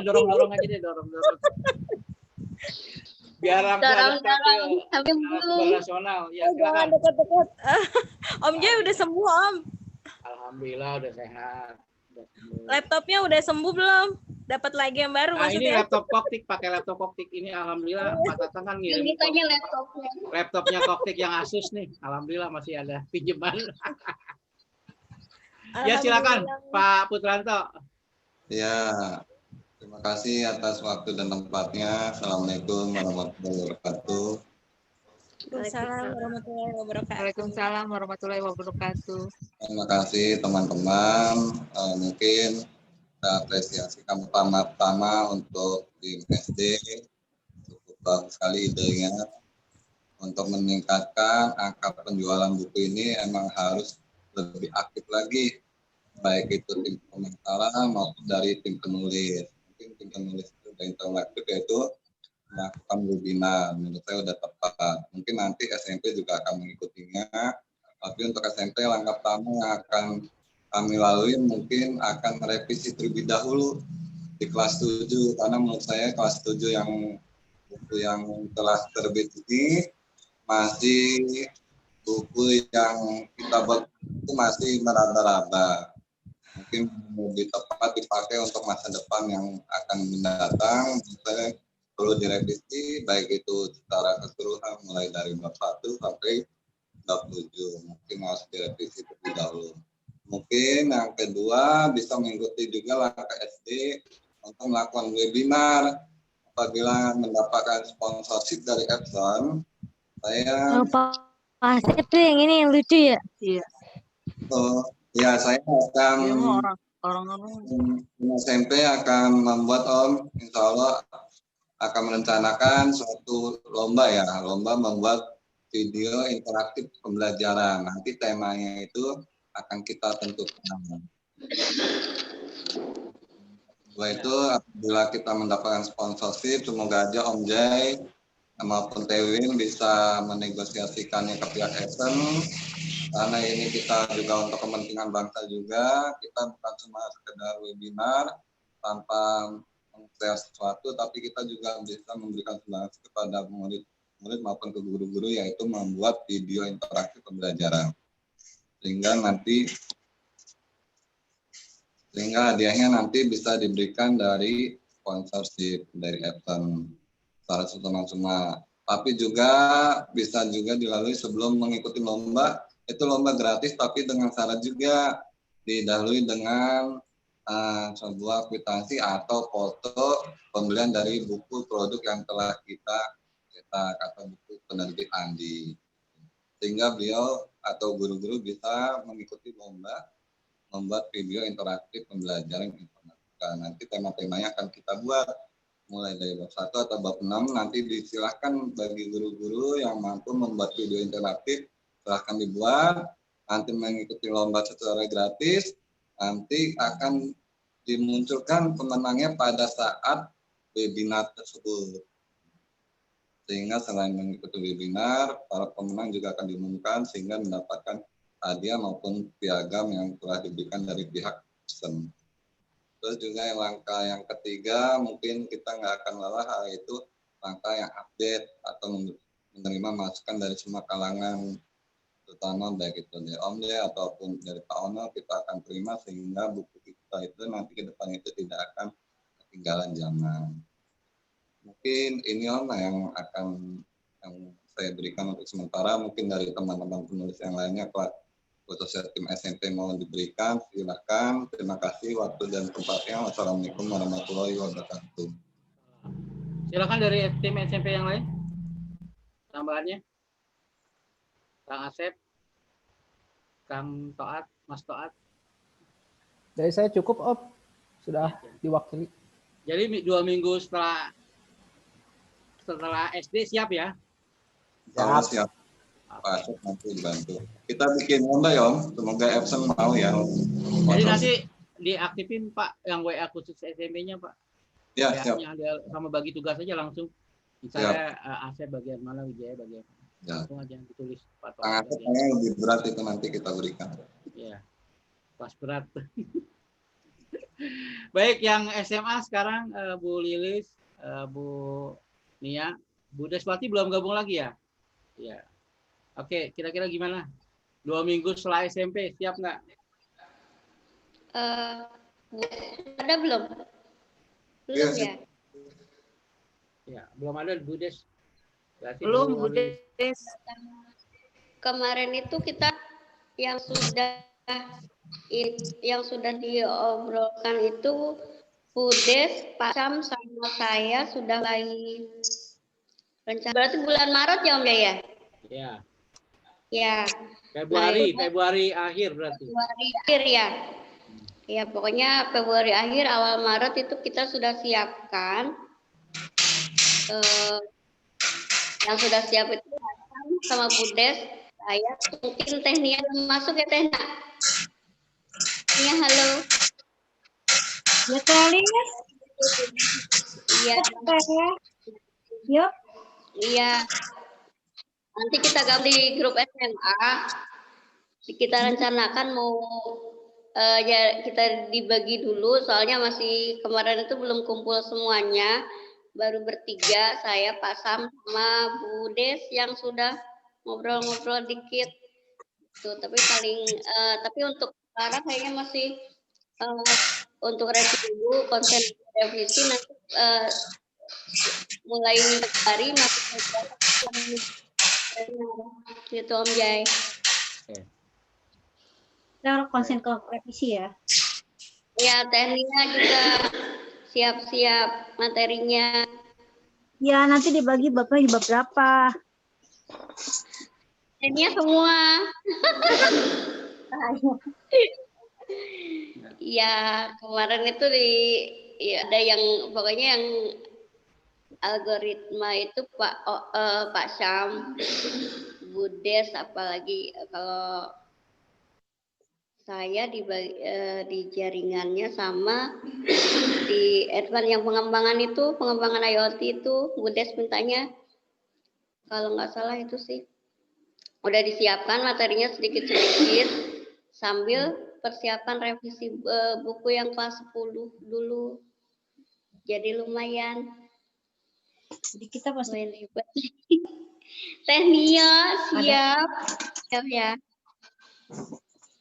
dorong-dorong aja deh, dorong-dorong. Biar aku ada Dorong-dorong sampai belum. nasional. Ya, Oh, jangan silakan. dekat-dekat. Om Joy udah sembuh, Om. Alhamdulillah udah sehat. Udah sembuh. Laptopnya udah sembuh belum? Dapat lagi yang baru Nah, ini maksudnya? laptop Koktik, pakai laptop Koktik ini alhamdulillah Pak Tatang kan Yang ngirim ditanya laptopnya. laptopnya Koktik yang Asus nih. Alhamdulillah masih ada pinjaman. Ya silakan Alhamdulillah. Pak Putranto. Ya, terima kasih atas waktu dan tempatnya. Assalamualaikum warahmatullahi wabarakatuh. Waalaikumsalam warahmatullahi wabarakatuh. Waalaikumsalam warahmatullahi wabarakatuh. Terima kasih teman-teman. Mungkin kita apresiasi kami pertama untuk tim SD. Cukup bagus sekali idenya. Untuk meningkatkan angka penjualan buku ini emang harus lebih aktif lagi. Baik itu tim pemasaran maupun dari tim penulis. Mungkin tim penulis itu yang interaktif yaitu melakukan webinar. Menurut saya sudah tepat. Mungkin nanti SMP juga akan mengikutinya. Tapi untuk SMP langkah pertama yang akan kami lalui mungkin akan merevisi terlebih dahulu di kelas 7 karena menurut saya kelas 7 yang buku yang telah terbit ini masih buku yang kita buat itu masih meraba-raba. Mungkin lebih tepat dipakai untuk masa depan yang akan mendatang. Menurut saya perlu direvisi baik itu secara keseluruhan mulai dari bab 1 sampai bab 7. Mungkin harus direvisi terlebih dahulu. Mungkin yang kedua bisa mengikuti juga langkah SD untuk melakukan webinar. Apabila mendapatkan sponsorship dari Epson, saya Pas itu yang ini yang lucu ya. Iya. saya Dia mau akan orang-orang. SMP akan membuat Om, insya Allah akan merencanakan suatu lomba ya, lomba membuat video interaktif pembelajaran. Nanti temanya itu akan kita tentukan. Setelah itu apabila kita mendapatkan sponsorship, semoga aja Om Jai maupun Tewin bisa menegosiasikannya ke pihak Esen. Karena ini kita juga untuk kepentingan bangsa juga, kita bukan cuma sekedar webinar tanpa mengshare sesuatu, tapi kita juga bisa memberikan sumbangan kepada murid maupun ke guru-guru, yaitu membuat video interaktif pembelajaran. Sehingga hadiahnya nanti bisa diberikan dari sponsorship dari Epson secara cuma-cuma. Tapi juga bisa juga dilalui sebelum mengikuti lomba. Itu lomba gratis tapi dengan syarat juga didahului dengan sebuah kwitansi atau foto pembelian dari buku produk yang telah kita cetak atau buku penerbit Andi. Sehingga beliau atau guru-guru bisa mengikuti lomba membuat video interaktif pembelajaran informatika. Nanti tema-temanya akan kita buat mulai dari bab 1 atau bab 6. Nanti disilahkan bagi guru-guru yang mampu membuat video interaktif, silahkan dibuat. Nanti mengikuti lomba secara gratis. Nanti akan dimunculkan pemenangnya pada saat webinar tersebut. Sehingga selain mengikuti webinar, para pemenang juga akan diumumkan sehingga mendapatkan hadiah maupun piagam yang telah diberikan dari pihak Epson. Terus juga yang langkah yang ketiga mungkin kita nggak akan lelah, yaitu langkah yang update atau menerima masukan dari semua kalangan, terutama baik itu dari Om J ataupun dari Pak Ono, kita akan terima sehingga buku kita itu nanti ke depan itu tidak akan ketinggalan zaman. Mungkin ini Om yang saya berikan untuk sementara. Mungkin dari teman-teman penulis yang lainnya, Pak, khususnya tim SMP mau diberikan, silakan. Terima kasih waktu dan tempatnya. Wassalamualaikum warahmatullahi wabarakatuh. Silakan dari tim SMP yang lain. Tambahannya. Kang Asep, Kang Toat, Mas Toat. Dari saya cukup, Om. Sudah diwakili. Jadi 2 minggu setelah SD siap ya? Siap. Pak Asep nanti dibantu. Kita bikin onda ya Om. Semoga Epson mau ya. Jadi nanti diaktifin Pak yang WA khusus SMP-nya Pak. Ya, siap. Dia sama bagi tugas aja langsung. Misalnya Asep bagian mana, Wijaya bagian mana. Ya. Langsung aja ditulis Pak. Kang Asep lebih berat itu nanti kita berikan. Iya. Pas berat. Baik, yang SMA sekarang Bu Lilis, Bu Nia, Bu Deswati belum gabung lagi ya? Iya. Oke, kira-kira gimana? 2 minggu setelah SMP, siap nggak? Ada belum? Belum ya? Ya, belum ada Bu Des. Berarti Belum, Bu Des. Kemarin itu kita yang sudah diobrolkan itu Bu Des, Pak Sam sama saya sudah mulai rencana. Berarti bulan Maret ya Om ya? Ya. Ya. Februari akhir berarti. Februari akhir ya. Ya pokoknya Februari akhir awal Maret itu kita sudah siapkan. Yang sudah siap itu sama Bu Des, saya mungkin Tehnia masuk ya Tehnia. Iya, halo. Ya Telis. Iya. Yuk. Iya. Nanti kita gabung di grup SMA. Kita rencanakan mau ya kita dibagi dulu, soalnya masih kemarin itu belum kumpul semuanya. Baru bertiga, saya Pak Sam sama Bu Des yang sudah ngobrol-ngobrol dikit. Tuh, tapi untuk sekarang kayaknya masih untuk revisi dulu, konten revisi nanti mulai hari masih gitu Om Jai. Kita konsen ke revisi ya. Ya, tekniknya juga siap-siap materinya. Ya, nanti dibagi Bapak di bab berapa? Tekniknya semua. Ya, kemarin itu ada yang pokoknya yang algoritma itu Pak Syam, Bu Des, apalagi kalau saya di jaringannya sama di advance yang pengembangan IoT itu Bu Des mintanya kalau nggak salah itu sih udah disiapkan materinya sedikit-sedikit sambil persiapan revisi buku yang kelas 10 dulu. Jadi lumayan. Jadi kita pasti ribet. Tehnia siap ya.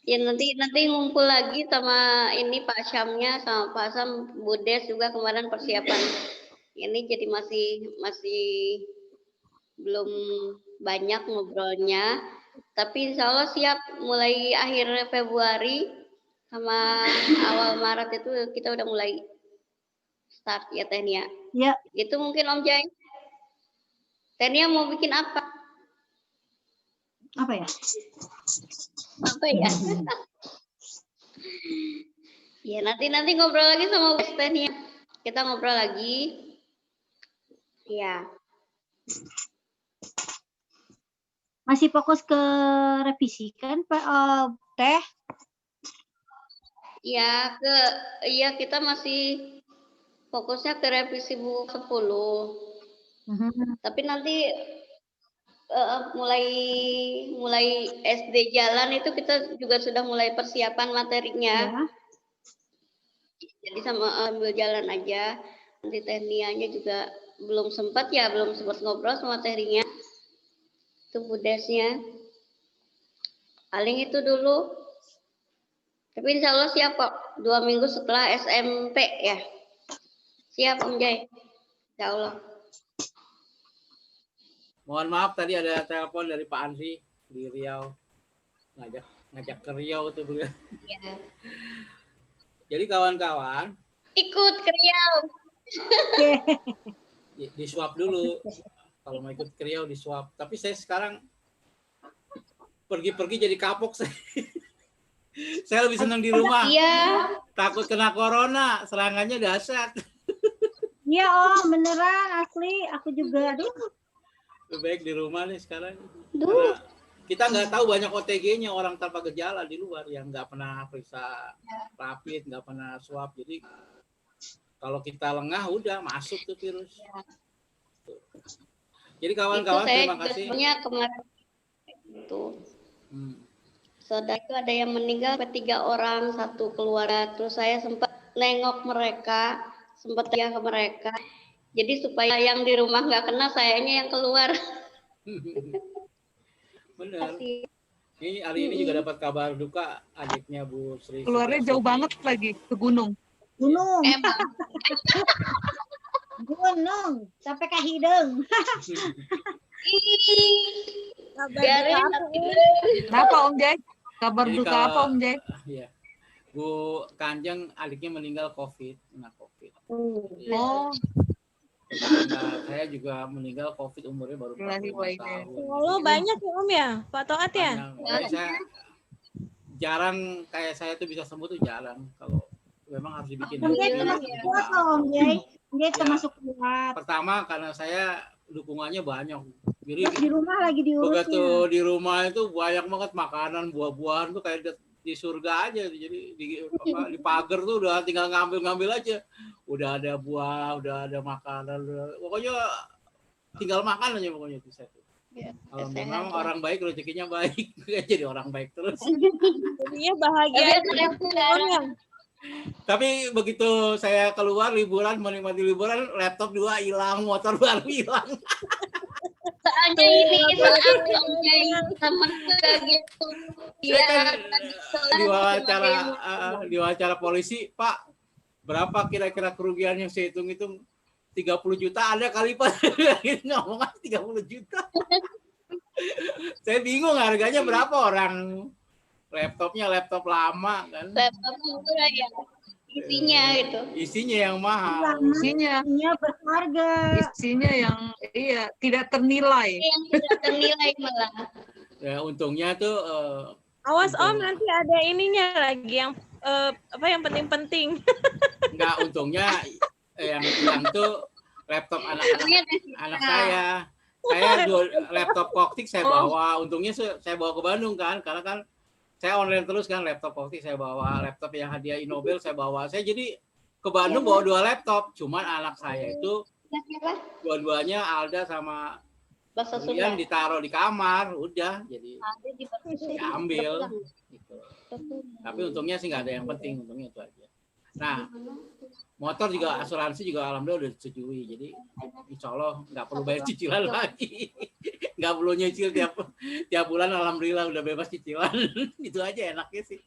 Ya nanti ngumpul lagi sama ini Pak Syamnya sama Pak Sam, Bu Des juga kemarin persiapan ini jadi masih belum banyak ngobrolnya, tapi insya Allah siap mulai akhir Februari sama awal Maret itu kita udah mulai start ya Tehnia. Ya. Itu mungkin Om Jai. Tehnia mau bikin apa? Apa ya? Apa ya? Ya nanti ngobrol lagi sama Tehnia. Kita ngobrol lagi. Ya. Masih fokus ke revisi kan Pak Teh? Ya kita masih fokusnya ke revisi buku 10. Tapi nanti mulai SD jalan itu kita juga sudah mulai persiapan materinya. Ya. Jadi sama ambil jalan aja. Nanti Tehnianya juga belum sempat ngobrol sama Tehninya. Itu budesnya. Paling itu dulu. Tapi insya Allah siap kok. 2 minggu setelah SMP ya. Siap Om Jai. Insya Allah. Mohon maaf tadi ada telepon dari Pak Andri di Riau. Ngajak ke Riau tuh beliau. Ya. Jadi kawan-kawan Ikut ke Riau. di swab dulu. Kalau mau ikut ke Riau di swab. Tapi saya sekarang pergi-pergi jadi kapok saya. Saya lebih senang di rumah. Iya. Takut kena corona, serangannya dahsyat. Iya Om, beneran asli. Aku juga. Aduh. Lebih baik di rumah nih sekarang. Duh. Karena kita nggak tahu banyak OTG-nya orang tanpa gejala di luar yang nggak pernah periksa rapid, nggak pernah swab. Jadi kalau kita lengah udah masuk tuh virus. Jadi kawan-kawan terima kasih. Sebenarnya kemarin itu saudara itu ada yang meninggal 3 orang, 1 keluarga. Terus saya sempat nengok mereka, sempat tanya ke mereka. Jadi supaya yang di rumah nggak kena, sayanya yang keluar. Benar. Ini hari ini juga dapat kabar duka adiknya Bu Sri. Keluarnya jauh banget lagi ke gunung. Gunung. Emang. Gunung. Sampai ke hidung. Biarin. Kenapa Om Jai? Kabar Jadi duka kalau- apa Om Jai? Iya. Bu Kanjeng adiknya meninggal kena COVID. Oh, Nah, saya juga meninggal COVID umurnya baru 45 tahun. Oh, banyak ya Om ya, Pak Toat ya? Banyak. Makanya saya jarang kayak saya tuh bisa sembuh tuh jarang. Kalau memang harus dibikin Om Jai happy. termasuk kuat loh Om Jai. Om Jai Ya. termasuk kuat. Pertama karena saya dukungannya banyak. Jadi Terus di rumah lagi begitu diurusnya. di rumah itu banyak banget makanan, buah-buahan tuh kayak di surga aja. Jadi di pagar tuh udah tinggal ngambil aja. Udah ada buah, udah ada makanan, pokoknya tinggal makan aja pokoknya itu saya. Ya, Kalau sehat memang lah. orang baik rezekinya baik, jadi orang baik terus. Jadinya bahagia aja gitu ya, Om ya. Tapi begitu saya keluar liburan, menikmati liburan, laptop 2 hilang, motor baru hilang. Soalnya ini saat Om Jai sama gitu. Saya Iya. kan diwawancara polisi, Pak, berapa kira-kira kerugian yang saya hitung-hitung? 30 juta ada kali Pak. Ngomong 30 juta. Saya bingung harganya berapa, orang laptopnya laptop lama kan. Laptop murah ya. Isinya gitu. Isinya yang mahal. isinya Berharga. isinya yang tidak ternilai. Yang tidak ternilai malah. Ya, untungnya tuh Awas Untung. Om, nanti ada ininya lagi yang yang penting-penting. enggak, untungnya yang hilang tuh laptop anak saya. Saya laptop Koktik saya bawa. Untungnya saya bawa ke Bandung kan, karena kan saya online terus kan, laptop Koktik saya bawa, laptop yang hadiah Inobel saya bawa. Saya jadi ke Bandung bawa 2 laptop. Cuman anak saya itu dua-duanya Alda sama Bahasa kemudian Sunda. ditaruh di kamar, udah jadi Ada di diambil gitu. Tapi untungnya sih nggak ada yang penting, untungnya itu aja. Nah, motor juga asuransi juga alhamdulillah udah disetujui, jadi insya Allah nggak perlu bayar cicilan lagi, nggak perlu nyicil tiap bulan, alhamdulillah udah bebas cicilan. Itu aja enaknya sih.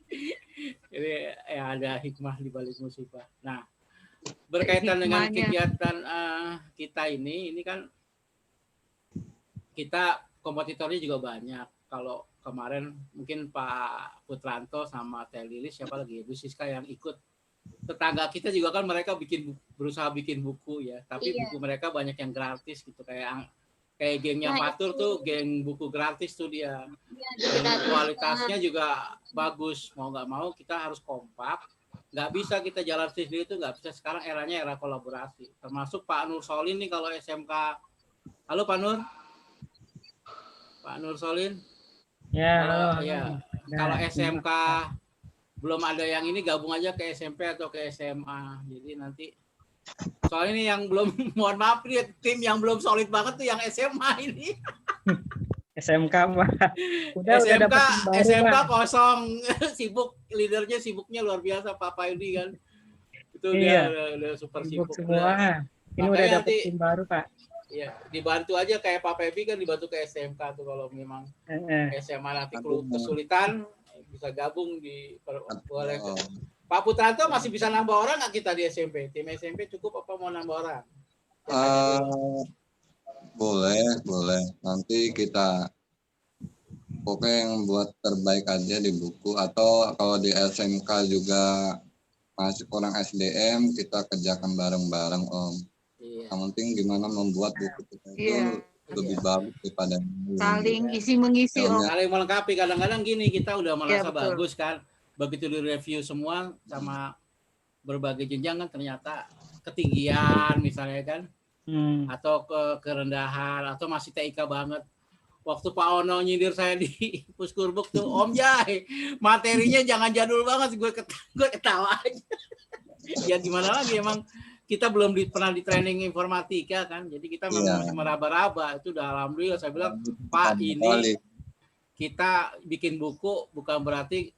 Jadi ya ada hikmah di balik musibah. Nah, berkaitan dengan Hikmahnya. kegiatan kita ini kan kita kompetitornya juga banyak. Kalau kemarin mungkin Pak Putranto sama Teh Lilis, siapa lagi, Bu Siska yang ikut. Tetangga kita juga kan mereka berusaha bikin buku ya, tapi Iya. buku mereka banyak yang gratis gitu, kayak gengnya Nah, Fatur itu. tuh geng buku gratis tuh dia. Dan Gratis. kualitasnya juga bagus. Mau nggak mau kita harus kompak. Nggak bisa kita jalan sendiri itu nggak bisa. Sekarang eranya era kolaborasi. Termasuk Pak Nur Solin nih kalau SMK. Halo Pak Nur. Pak Nur Solin. Ya, Kalau halo. ya, kalau SMK belum ada yang ini, gabung aja ke SMP atau ke SMA. Jadi nanti soalnya ini yang belum, mohon maaf nih, tim yang belum solid banget tuh yang SMA ini. SMK Pak. Udah SMK dapat tim baru, SMK Pak. kosong, sibuk, leadernya sibuknya luar biasa Pak Yudi kan. Itu Iya. dia udah super Sibuk sibuk. semua. Ini udah Makanya dapat nanti- tim baru, Pak. Ya, dibantu aja kayak Pak Febi kan dibantu ke SMK tuh kalau memang SMA nanti kesulitan bisa gabung boleh. Pak Putranto masih bisa nambah orang nggak kita di SMP? Tim SMP cukup apa mau nambah orang? Boleh. Nanti kita pokoknya yang buat terbaik aja di buku, atau kalau di SMK juga masih kurang SDM, kita kerjakan bareng-bareng Om. Iya. Yang penting gimana membuat buku kita itu lebih bagus daripada saling isi mengisi Om. Saling melengkapi. Kadang-kadang gini, kita udah merasa betul. bagus kan, begitu di review semua sama berbagai jenjang kan ternyata ketinggian misalnya kan, atau kerendahan, atau masih TIK banget. Waktu Pak Ono nyindir saya di Puskurbuk tuh, Om Jai, materinya jangan jadul banget, gue ketawa aja. Ya gimana lagi, emang kita belum pernah di training informatika kan, jadi kita memang masih meraba-raba. Itu udah alhamdulillah saya bilang, Pak, ini kita bikin buku bukan berarti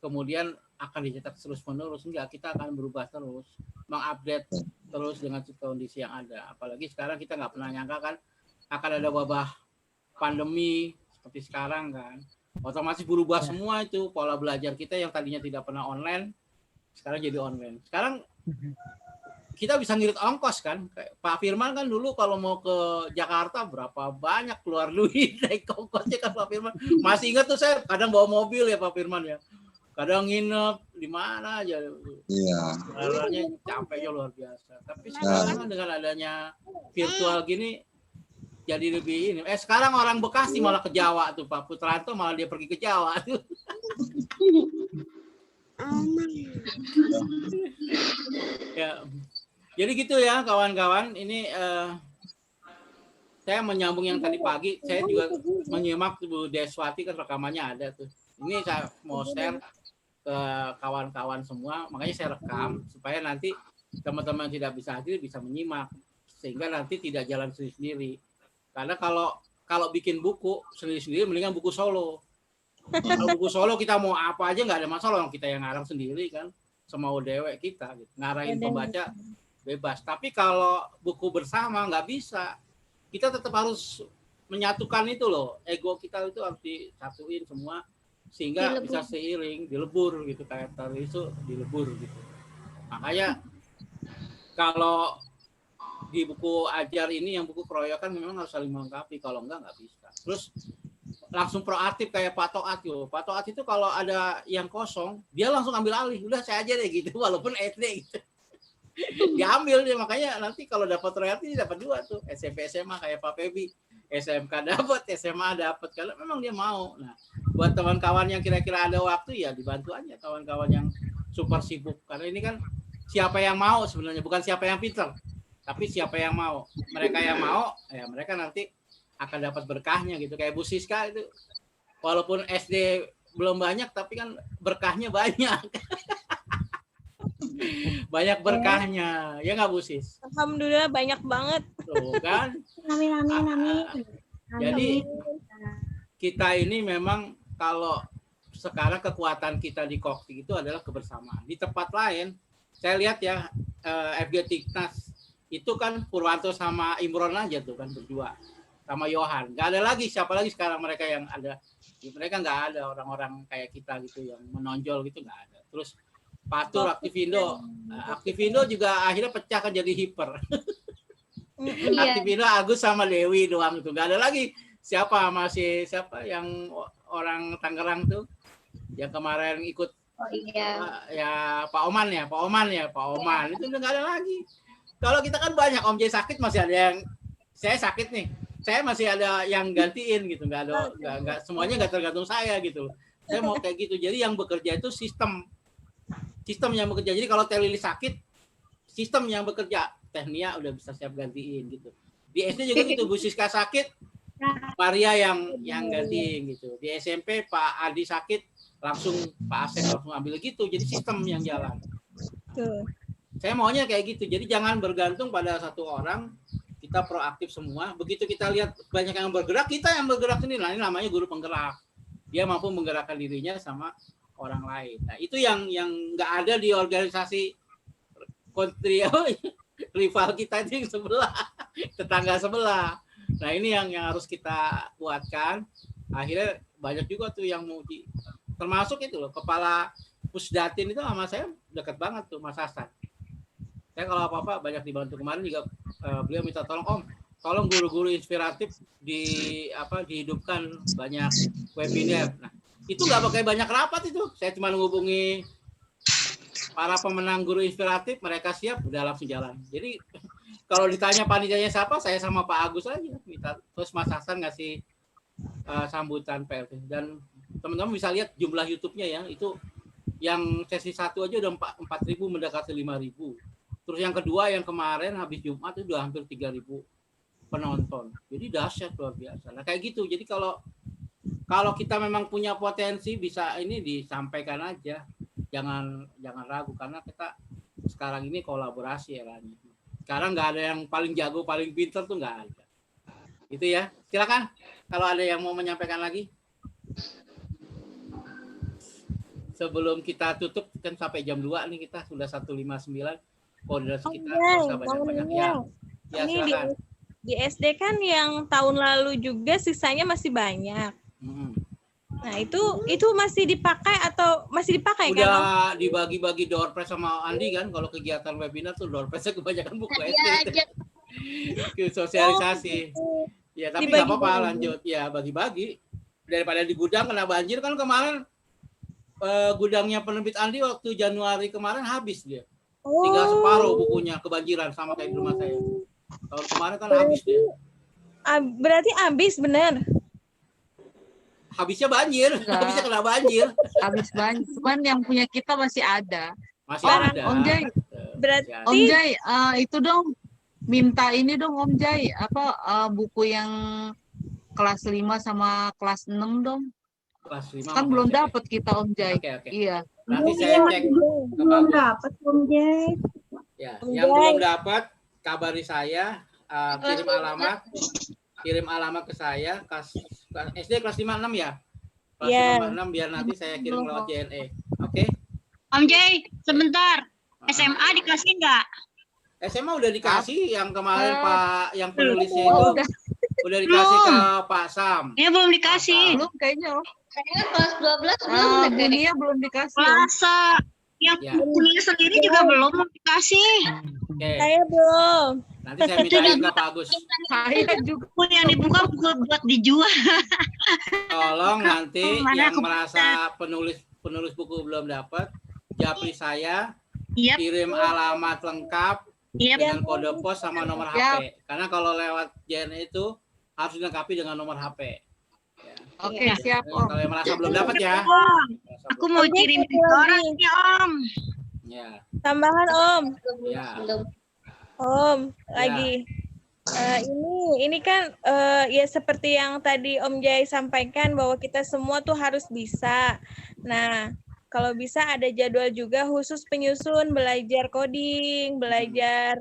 kemudian akan dicetak terus-menerus, enggak, kita akan berubah terus, mengupdate terus dengan kondisi yang ada. Apalagi sekarang kita nggak pernah nyangka kan akan ada wabah pandemi seperti sekarang kan, otomatis berubah semua itu pola belajar kita yang tadinya tidak pernah online, sekarang jadi online. Sekarang kita bisa ngirit ongkos kan, kayak Pak Firman kan dulu kalau mau ke Jakarta berapa banyak keluar duit naik ongkosnya kan Pak Firman. Masih ingat tuh saya kadang bawa mobil ya Pak Firman ya, kadang nginep di mana aja. Iya. Caranya capeknya luar biasa. Tapi sekarang kan dengan adanya virtual gini jadi lebih ini. Sekarang orang Bekasi malah ke Jawa tuh Pak Putranto, malah dia pergi ke Jawa tuh. Ya. Jadi gitu ya kawan-kawan. Ini saya menyambung yang tadi pagi. Saya juga menyimak Bu Deswati kan rekamannya ada tuh. Ini saya mau share ke kawan-kawan semua. Makanya saya rekam supaya nanti teman-teman yang tidak bisa hadir bisa menyimak, sehingga nanti tidak jalan sendiri-sendiri. Karena kalau bikin buku sendiri-sendiri mendingan buku solo. Kalau buku solo kita mau apa aja nggak ada masalah, orang kita yang ngarang sendiri kan, semau dewek kita gitu. Ngarahin pembaca bebas. Tapi kalau buku bersama nggak bisa. Kita tetap harus menyatukan itu loh. Ego kita itu harus disatuin semua sehingga bisa seiring, dilebur gitu, kayak tadi itu dilebur gitu. Makanya kalau di buku ajar ini yang buku keroyokan memang harus saling melengkapi, kalau enggak bisa. Terus langsung proaktif kayak Pak Toat yo. Pak Toat itu kalau ada yang kosong, dia langsung ambil alih. Udah saya aja deh gitu, walaupun SD gitu. Diambil dia, makanya nanti kalau dapat royalti dapat 2 tuh. SMP SMA kayak Pak Febi. SMK dapat, SMA dapat, kalau memang dia mau. Nah, buat teman-kawan yang kira-kira ada waktu ya dibantu aja kawan-kawan yang super sibuk. Karena ini kan siapa yang mau sebenarnya, bukan siapa yang pintar. Tapi siapa yang mau. Mereka yang mau, ya mereka nanti akan dapat berkahnya gitu. Kayak Bu Siska itu, walaupun SD belum banyak, tapi kan berkahnya banyak. Banyak berkahnya, ya nggak Bu Sis? Alhamdulillah banyak banget. Tuh kan. Amin. Jadi kita ini memang kalau sekarang kekuatan kita di Kokti itu adalah kebersamaan. Di tempat lain, saya lihat ya FG Tiknas itu kan Purwanto sama Imron aja tuh kan berdua sama Yohan. Nggak ada lagi, siapa lagi sekarang mereka yang ada? Mereka nggak ada orang-orang kayak kita gitu yang menonjol gitu, nggak ada. Terus Patur, Aktivindo juga akhirnya pecah kan jadi hiper. Aktivindo Agus sama Dewi doang itu, nggak ada lagi. Siapa yang orang Tangerang tuh yang kemarin ikut ya Pak Oman itu udah nggak ada lagi. Kalau kita kan banyak, Om Jai sakit masih ada yang, saya sakit nih, saya masih ada yang gantiin gitu, nggak semuanya nggak tergantung saya gitu. Saya mau kayak gitu. Jadi yang bekerja itu sistem yang bekerja. Jadi kalau Teh Lili sakit, sistem yang bekerja, Tehnia udah bisa siap gantiin gitu. Di SD juga gitu, Bu Siska sakit, Maria yang gantiin gitu. Di SMP Pak Adi sakit, langsung Pak Asep langsung ambil gitu. Jadi sistem yang jalan. Saya maunya kayak gitu. Jadi jangan bergantung pada satu orang. Kita proaktif semua. Begitu kita lihat banyak yang bergerak, kita yang bergerak sendiri. Nah, ini namanya guru penggerak. Dia mampu menggerakkan dirinya sama orang lain. Nah, itu yang nggak ada di organisasi rival kita itu yang sebelah, tetangga sebelah. Nah ini yang harus kita kuatkan. Akhirnya banyak juga tuh yang mau termasuk itu loh, kepala Pusdatin itu sama saya dekat banget tuh, Mas Hasan. Saya kalau apa-apa banyak dibantu. Kemarin juga beliau minta tolong guru-guru inspiratif dihidupkan banyak webinar. Nah itu nggak pakai banyak rapat itu, saya cuma menghubungi para pemenang guru inspiratif, mereka siap, udah langsung jalan. Jadi kalau ditanya panitianya siapa, saya sama Pak Agus aja minta, terus Mas Hasan ngasih sambutan PLT. Dan teman-teman bisa lihat jumlah YouTube-nya ya, itu yang sesi 1 aja udah 4.000 mendekati 5.000. Terus yang kedua yang kemarin habis Jumat itu udah hampir 3.000 penonton. Jadi dahsyat, luar biasa. Nah kayak gitu. Jadi kalau kita memang punya potensi, bisa ini disampaikan aja. Jangan ragu, karena kita sekarang ini kolaborasi eranya. Sekarang nggak ada yang paling jago, paling pintar tuh nggak ada. Itu ya. Silakan kalau ada yang mau menyampaikan lagi. Sebelum kita tutup kan sampai jam 2 nih, kita sudah 1:59. Koordinasi kita bisa banyak-banyak ya. Ya ini silakan. Di SD kan yang tahun lalu juga sisanya masih banyak. Nah itu masih dipakai atau masih dipakai kan? Udah dibagi-bagi door prize sama Andi kan, kalau kegiatan webinar tuh door prize-nya kebanyakan buku SD. Sosialisasi. Ya tapi nggak apa-apa, lanjut ya, bagi-bagi daripada di gudang kena banjir kan. Kemarin gudangnya penerbit Andi waktu Januari kemarin habis dia. Tinggal separuh bukunya kebanjiran, sama kayak di rumah saya. Tahun kemarin kan habis dia. Berarti habis bener? Habisnya banjir, habisnya kena banjir. Habis banjir, cuman yang punya kita masih ada. Masih ada. Om Jai, berarti Om Jai, itu dong, minta ini dong Om Jai, buku yang kelas 5 sama kelas 6 dong. Kelas 5 kan belum dapat kita Om Jai. Oke. Iya. Nanti saya cek. Belum dapat Om Jai. Ya, yang belum dapat kabari saya, kirim alamat ke saya, SD kelas 5 6 ya. Kelas 5 6 biar nanti saya kirim lewat JNE. Oke. Om Jai, sebentar. SMA dikasih nggak? SMA udah dikasih, yang kemarin Pak yang penulisnya itu udah dikasih ke Pak Sam. Ini belum dikasih. Belum kayaknya. Kayaknya kelas 12 belum. Dunia belum dikasih. Masa yang kuliah sendiri juga belum dikasih. Oke. Saya belum. Nanti saya mintain ke Pak Agus. Saya juga yang dibuka buat dijual. Tolong nanti yang merasa penulis buku belum dapat, japri saya, kirim alamat lengkap dengan kode pos sama nomor HP. Karena kalau lewat JNE itu harus dilengkapi dengan nomor HP. Ya. Oke, siap Om. Kalau yang merasa belum dapat ya. Aku mau kirim orang ya Om. Ya. Tambahan Om. Ya. Om, lagi. Ini kan ya seperti yang tadi Om Jai sampaikan bahwa kita semua tuh harus bisa. Nah, kalau bisa ada jadwal juga khusus penyusun, belajar coding, belajar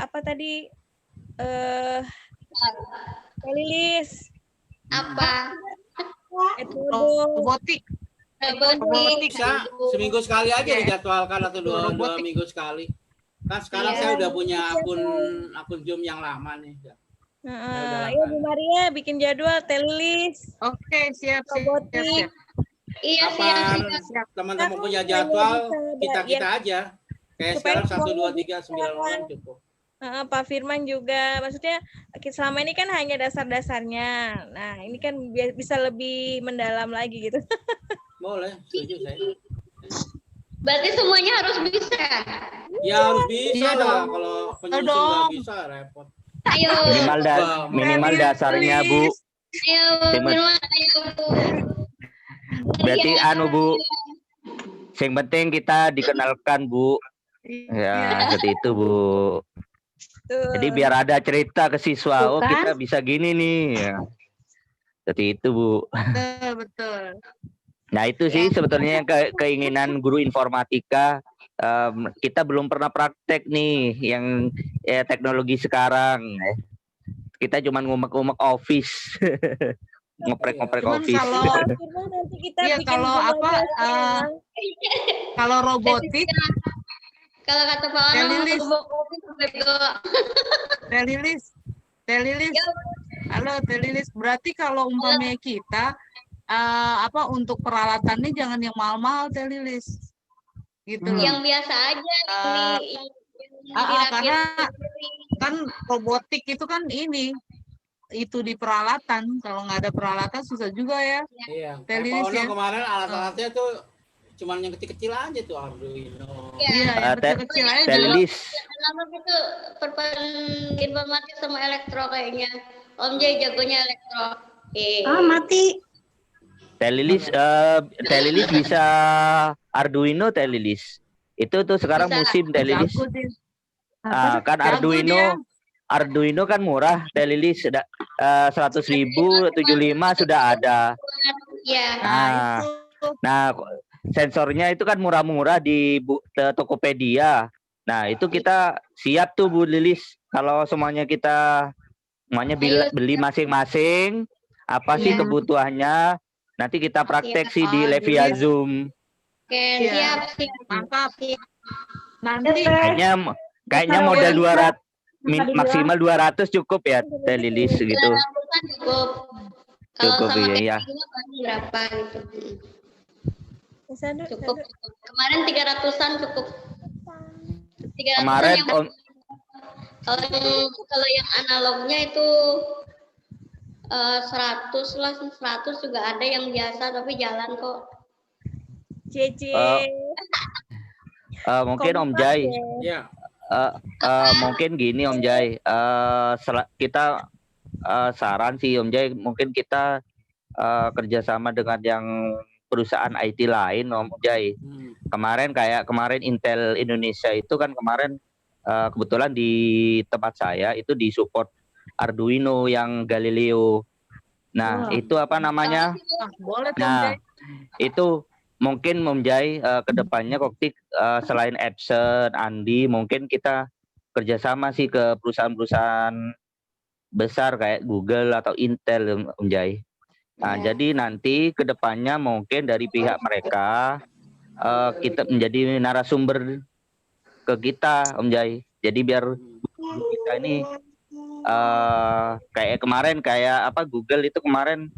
apa tadi? Lilis. Apa? Robotik. Bisa seminggu sekali aja dijadwalkan atau dua minggu sekali. Kan sekarang saya udah punya akun Zoom yang lama nih. Iya Bu Maria bikin jadwal Lilis. Oke, siap. Iya, siap. Teman-teman punya jadwal, kita aja. Kayak sekarang 1 2 3 9 orang cukup. Pak Firman juga, maksudnya selama ini kan hanya dasar-dasarnya. Nah, ini kan bisa lebih mendalam lagi gitu. Boleh, setuju saya. Berarti semuanya harus bisa. Ya harus bisa lah, kalau penyusun nggak bisa repot. Ayo. Minimal dasarnya Bu. Ayo, Bu. Berarti Bu. Yang penting kita dikenalkan Bu. Ya, seperti itu Bu. Jadi biar ada cerita ke siswa, oh kita bisa gini nih. Ya. Seperti itu Bu. Betul. Nah itu sih sebetulnya yang keinginan guru informatika. Kita belum pernah praktek nih yang teknologi sekarang. Kita cuma ngumek-ngumek Office. Ngoprek-ngoprek Office. Kalau robotik Kalau kata Pak Anam, Teh bawa kopi sampai doa. Teh Lilis, Teh Lilis, Ya, halo Teh Lilis. Berarti kalau umpamanya kita untuk peralatannya jangan yang mahal-mahal Teh Lilis, gitu loh. yang biasa aja yang dirakit Karena sendiri. kan robotik itu kan itu di peralatan. Kalau nggak ada peralatan susah juga ya. Iya. Teh Pak Lilis Ono ya. kemarin alat-alatnya tuh cuman yang kecil-kecil aja tuh Arduino. Iya, yang kecil-kecil aja. Teh Lilis. Lama itu perpaduan informatif sama elektro kayaknya. Om Jay jagonya elektro. mati. Teh Lilis bisa Arduino Teh Lilis. Itu tuh sekarang Bisa. musim Teh Lilis. Jago dia. Kan Jago dia. Arduino kan murah, Teh Lilis sudah 100.000, 75 sudah ada. Iya. Nah, sensornya itu kan murah-murah di Tokopedia. Nah, itu kita siap tuh Bu Lilis. Kalau semuanya kita beli masing-masing, apa sih Iya. kebutuhannya? Nanti kita praktek sih di Ah, via Lilis. Zoom. Oke, Iya. siap. Mantap. Siap. Nanti Kayaknya modal 200 maksimal 200 cukup ya Teh Lilis gitu. 200-an cukup. Kalau Cukup, sama iya. tekniknya paling berapa gitu. Bisa dulu. Cukup. Kemarin 300-an cukup. 300-an Kemarin yang kalau yang analognya itu 100 lah, 100 juga ada yang biasa tapi jalan kok. Cici. mungkin Om Jai. Iya. Mungkin gini Om Jai, kita saran sih Om Jai, mungkin kita kerjasama dengan yang perusahaan IT lain Om Jai. Kemarin Intel Indonesia itu kan kemarin kebetulan di tempat saya itu disupport Arduino yang Galileo. Nah, itu apa namanya? boleh tuh, Nah, Jay. itu mungkin Om Jai kedepannya Koktik selain Epson, Andi, mungkin kita kerjasama sih ke perusahaan-perusahaan besar kayak Google atau Intel Om Jai. Nah, jadi nanti kedepannya mungkin dari pihak mereka kita menjadi narasumber ke kita Om Jai. Jadi biar kita ini kayak kemarin Google itu kemarin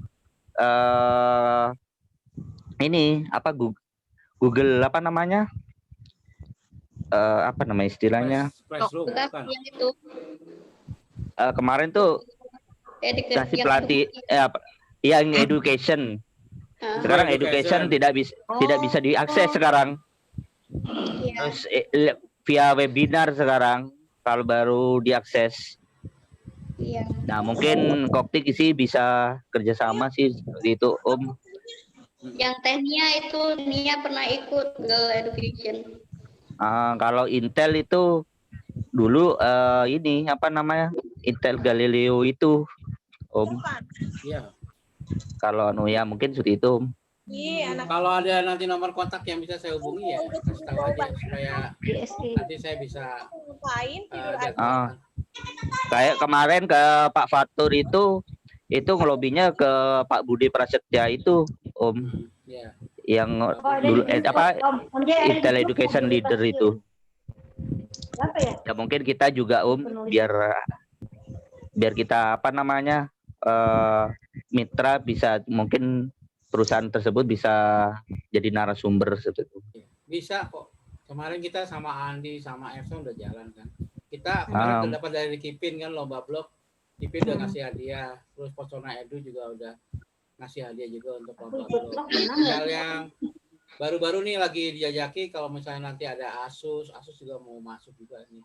Google apa namanya? Apa nama istilahnya? Classroom, Bekas bukan. yang itu. Kemarin tuh kasih pelatih yang education. Sekarang education tidak bisa diakses sekarang. Terus via webinar sekarang kalau baru diakses. Iya. Nah, mungkin Koktik sih bisa kerjasama sih seperti itu Om. Yang tekniknya itu Nia pernah ikut Girl Education. Kalau Intel itu dulu Intel Galileo itu Om. Iya. Kalau ya mungkin seperti itu Om. Kalau ada nanti nomor kontak yang bisa saya hubungi ya kasih tahu aja supaya nanti saya bisa kayak kemarin ke Pak Fatur itu ngelobinya ke Pak Budi Prasetya itu Om. Iya. Yang dulu Intel Education Leader itu. Ya mungkin kita juga Om biar kita mitra bisa mungkin perusahaan tersebut bisa jadi narasumber seperti itu. Bisa kok. Kemarin kita sama Andi sama Epson udah jalan kan. Kita kemarin udah dapat dari Kipin kan lomba blog. Kipin udah ngasih hadiah. Terus Posona Edu juga udah ngasih hadiah juga untuk lomba blog. Hal yang baru-baru nih lagi dijajaki kalau misalnya nanti ada Asus juga mau masuk juga nih.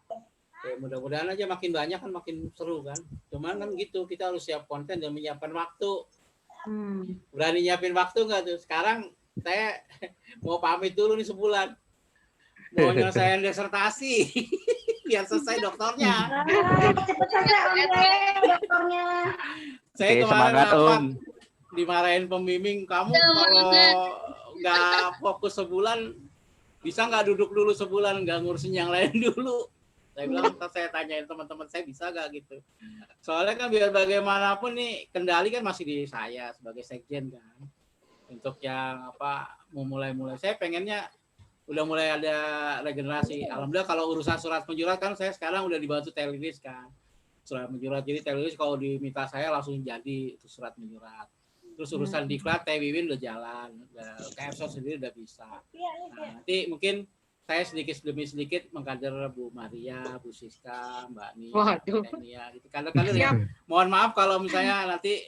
Ya mudah-mudahan aja makin banyak kan makin seru kan. Cuman kan gitu kita harus siap konten dan menyiapkan waktu. Berani nyiapin waktu nggak tuh? Sekarang saya mau pamit dulu nih sebulan. Mau nyelesain disertasi biar selesai doktornya. Cepet selesai dokternya. Saya Oke, kemarin semangat, rapat Om. dimarahin pembimbing, kamu kalau nggak fokus sebulan bisa nggak duduk dulu sebulan nggak ngurusin yang lain dulu. Saya bilang, saya tanyain teman-teman saya bisa nggak gitu. Soalnya kan biar bagaimanapun nih kendali kan masih di saya sebagai sekjen kan. Untuk yang mau mulai-mulai saya pengennya udah mulai ada regenerasi. Alhamdulillah kalau urusan surat menyurat kan saya sekarang udah dibantu Telelis kan. Surat menyurat. Jadi Telelis kalau diminta saya langsung jadi itu surat menyurat. Terus urusan diklat Teh Wiwin udah jalan. KFSO sendiri udah bisa. Nah, nanti mungkin saya sedikit demi sedikit mengkader Bu Maria, Bu Siska, Mbak Nia, Tenia gitu. Kader-kader ya. Mohon maaf kalau misalnya nanti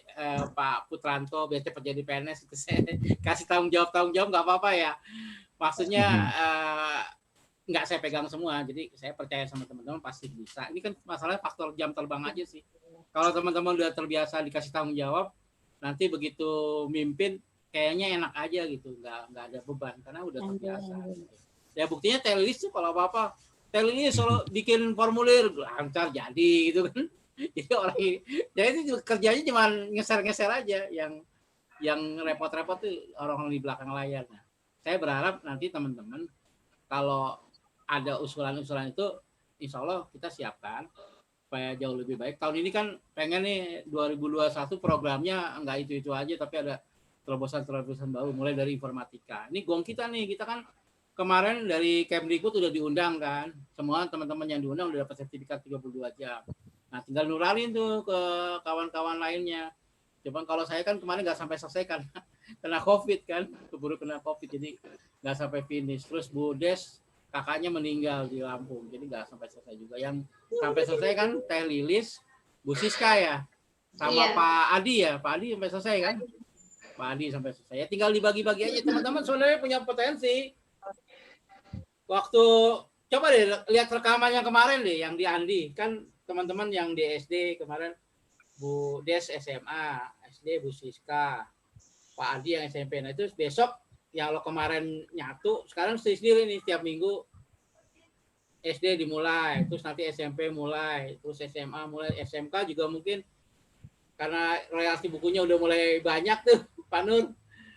Pak Putranto biar cepat jadi PNS itu saya kasih tanggung jawab nggak apa-apa ya. Maksudnya nggak saya pegang semua, jadi saya percaya sama teman-teman pasti bisa. Ini kan masalahnya faktor jam terbang aja sih. Kalau teman-teman udah terbiasa dikasih tanggung jawab, nanti begitu mimpin kayaknya enak aja gitu, nggak ada beban karena udah terbiasa. Ya buktinya Telelis tuh kalau apa-apa, Telelis solo bikin formulir lancar jadi gitu kan. Jadi orang ini, jadi kerjanya cuma ngeser-ngeser aja, yang repot-repot tuh orang-orang di belakang layar. Nah, saya berharap nanti teman-teman kalau ada usulan-usulan itu, insya Allah kita siapkan supaya jauh lebih baik. Tahun ini kan pengen nih 2021 programnya nggak itu-itu aja, tapi ada terobosan-terobosan baru, mulai dari informatika. Ini gong kita nih, kita kan kemarin dari Kemdikbud udah diundang kan, semua teman-teman yang diundang udah dapat sertifikat 32 jam. Nah tinggal nuralin tuh ke kawan-kawan lainnya. Cuman kalau saya kan kemarin nggak sampai selesai kan, kena COVID kan, keburu kena COVID, jadi nggak sampai finish. Terus Bu Des, kakaknya meninggal di Lampung, jadi nggak sampai selesai juga. Yang sampai selesai kan Teh Lilis, Bu Siska ya, sama Pak Adi ya, Pak Adi sampai selesai kan? Pak Adi sampai selesai. Ya tinggal dibagi-bagi aja, teman-teman sebenarnya punya potensi. Waktu, coba deh lihat rekamannya kemarin deh, yang di Andi, kan teman-teman yang di SD kemarin, Bu Des SMA, SD Bu Siska, Pak Adi yang SMP. Nah itu besok yang lo kemarin nyatu, sekarang sendiri nih tiap minggu SD dimulai, terus nanti SMP mulai, terus SMA mulai, SMK juga mungkin karena royalti bukunya udah mulai banyak tuh, Pak Nur.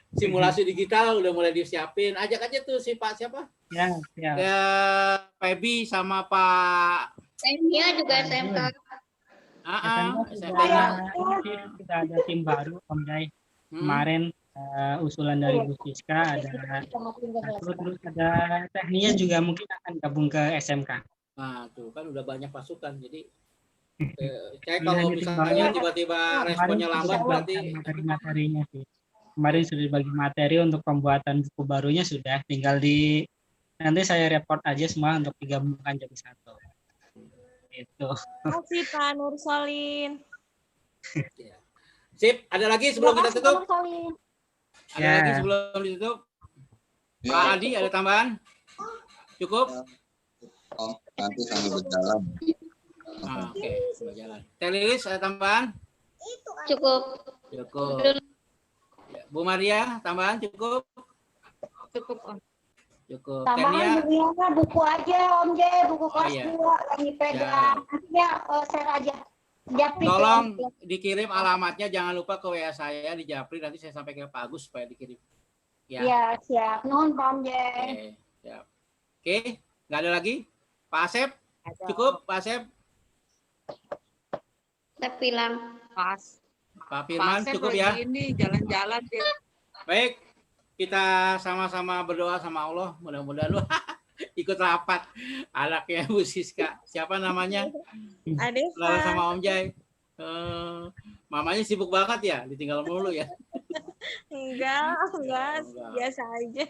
Simulasi digital udah mulai disiapin. Ajak aja tuh si Pak siapa? Ya. Pebi sama Pak. Tenia juga SMK. SMK kita ada tim baru, Om Jai. Kemarin usulan dari Bu Siska ada terus ada Tenia juga mungkin akan gabung ke SMK. Nah tuh kan udah banyak pasukan, jadi saya kalau misalnya tiba-tiba responnya lambat berarti materinya sih. Kemarin sudah dibagi materi untuk pembuatan buku barunya, sudah tinggal nanti saya report aja semua untuk digabungkan jadi satu. Itu. Terima kasih Pak Nur Solin. Sip, ada lagi sebelum kita tutup? Ada lagi sebelum ditutup? Pak Adi ada tambahan? Cukup? Nanti sambil berjalan. Oke, berjalan. Teh Lilis ada tambahan? Cukup. Bu Maria, tambahan cukup? Cukup. Cukup. Tambahan Tenia? buku aja Om J, buku kelas 2 yang dipegang. Nantinya share aja. Japri. Tolong dikirim alamatnya, jangan lupa ke WA saya di Japri, nanti saya sampaikan ke Pak Agus supaya dikirim. Ya, siap. Nuhun Pak Om J. Siap. Oke, nggak ada lagi? Pak Asep? Cukup, Pak Asep? Saya bilang. Pak Firman, cukup ya? Ini jalan-jalan deh. Baik, kita sama-sama berdoa sama Allah, mudah-mudahan lu ikut rapat anaknya Bu Siska. Siapa namanya? Adeva. Sama Om Jai. Mamanya sibuk banget ya, ditinggal mulu ya. Enggak, biasa aja.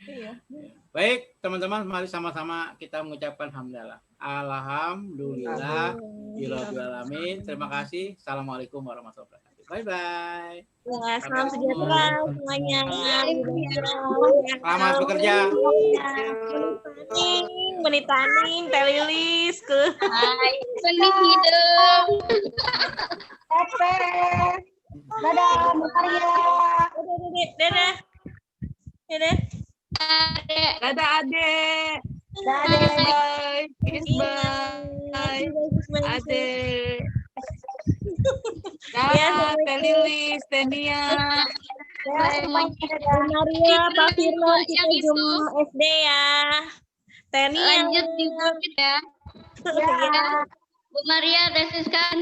Iya. Baik, teman-teman, mari sama-sama kita mengucapkan hamdalah. Alhamdulillah, Rabbil alamin. Terima kasih. Assalamualaikum warahmatullahi wabarakatuh. Bye-bye. Ya, salam sejahtera semuanya. Selamat bekerja. Menitaning, Teh Lilis ke. Hai, benih hidup. Dadah, Maria. Dadah. Dadah. Dadah Adek. Dadah. Kiss bye. Adek. Dadah, Teh Lilis, Tenia. Maria, Pak Firman, kita jumpa SD ya. Tenia. Lanjut juga ya. Ya. Bu Maria, Teh Siska.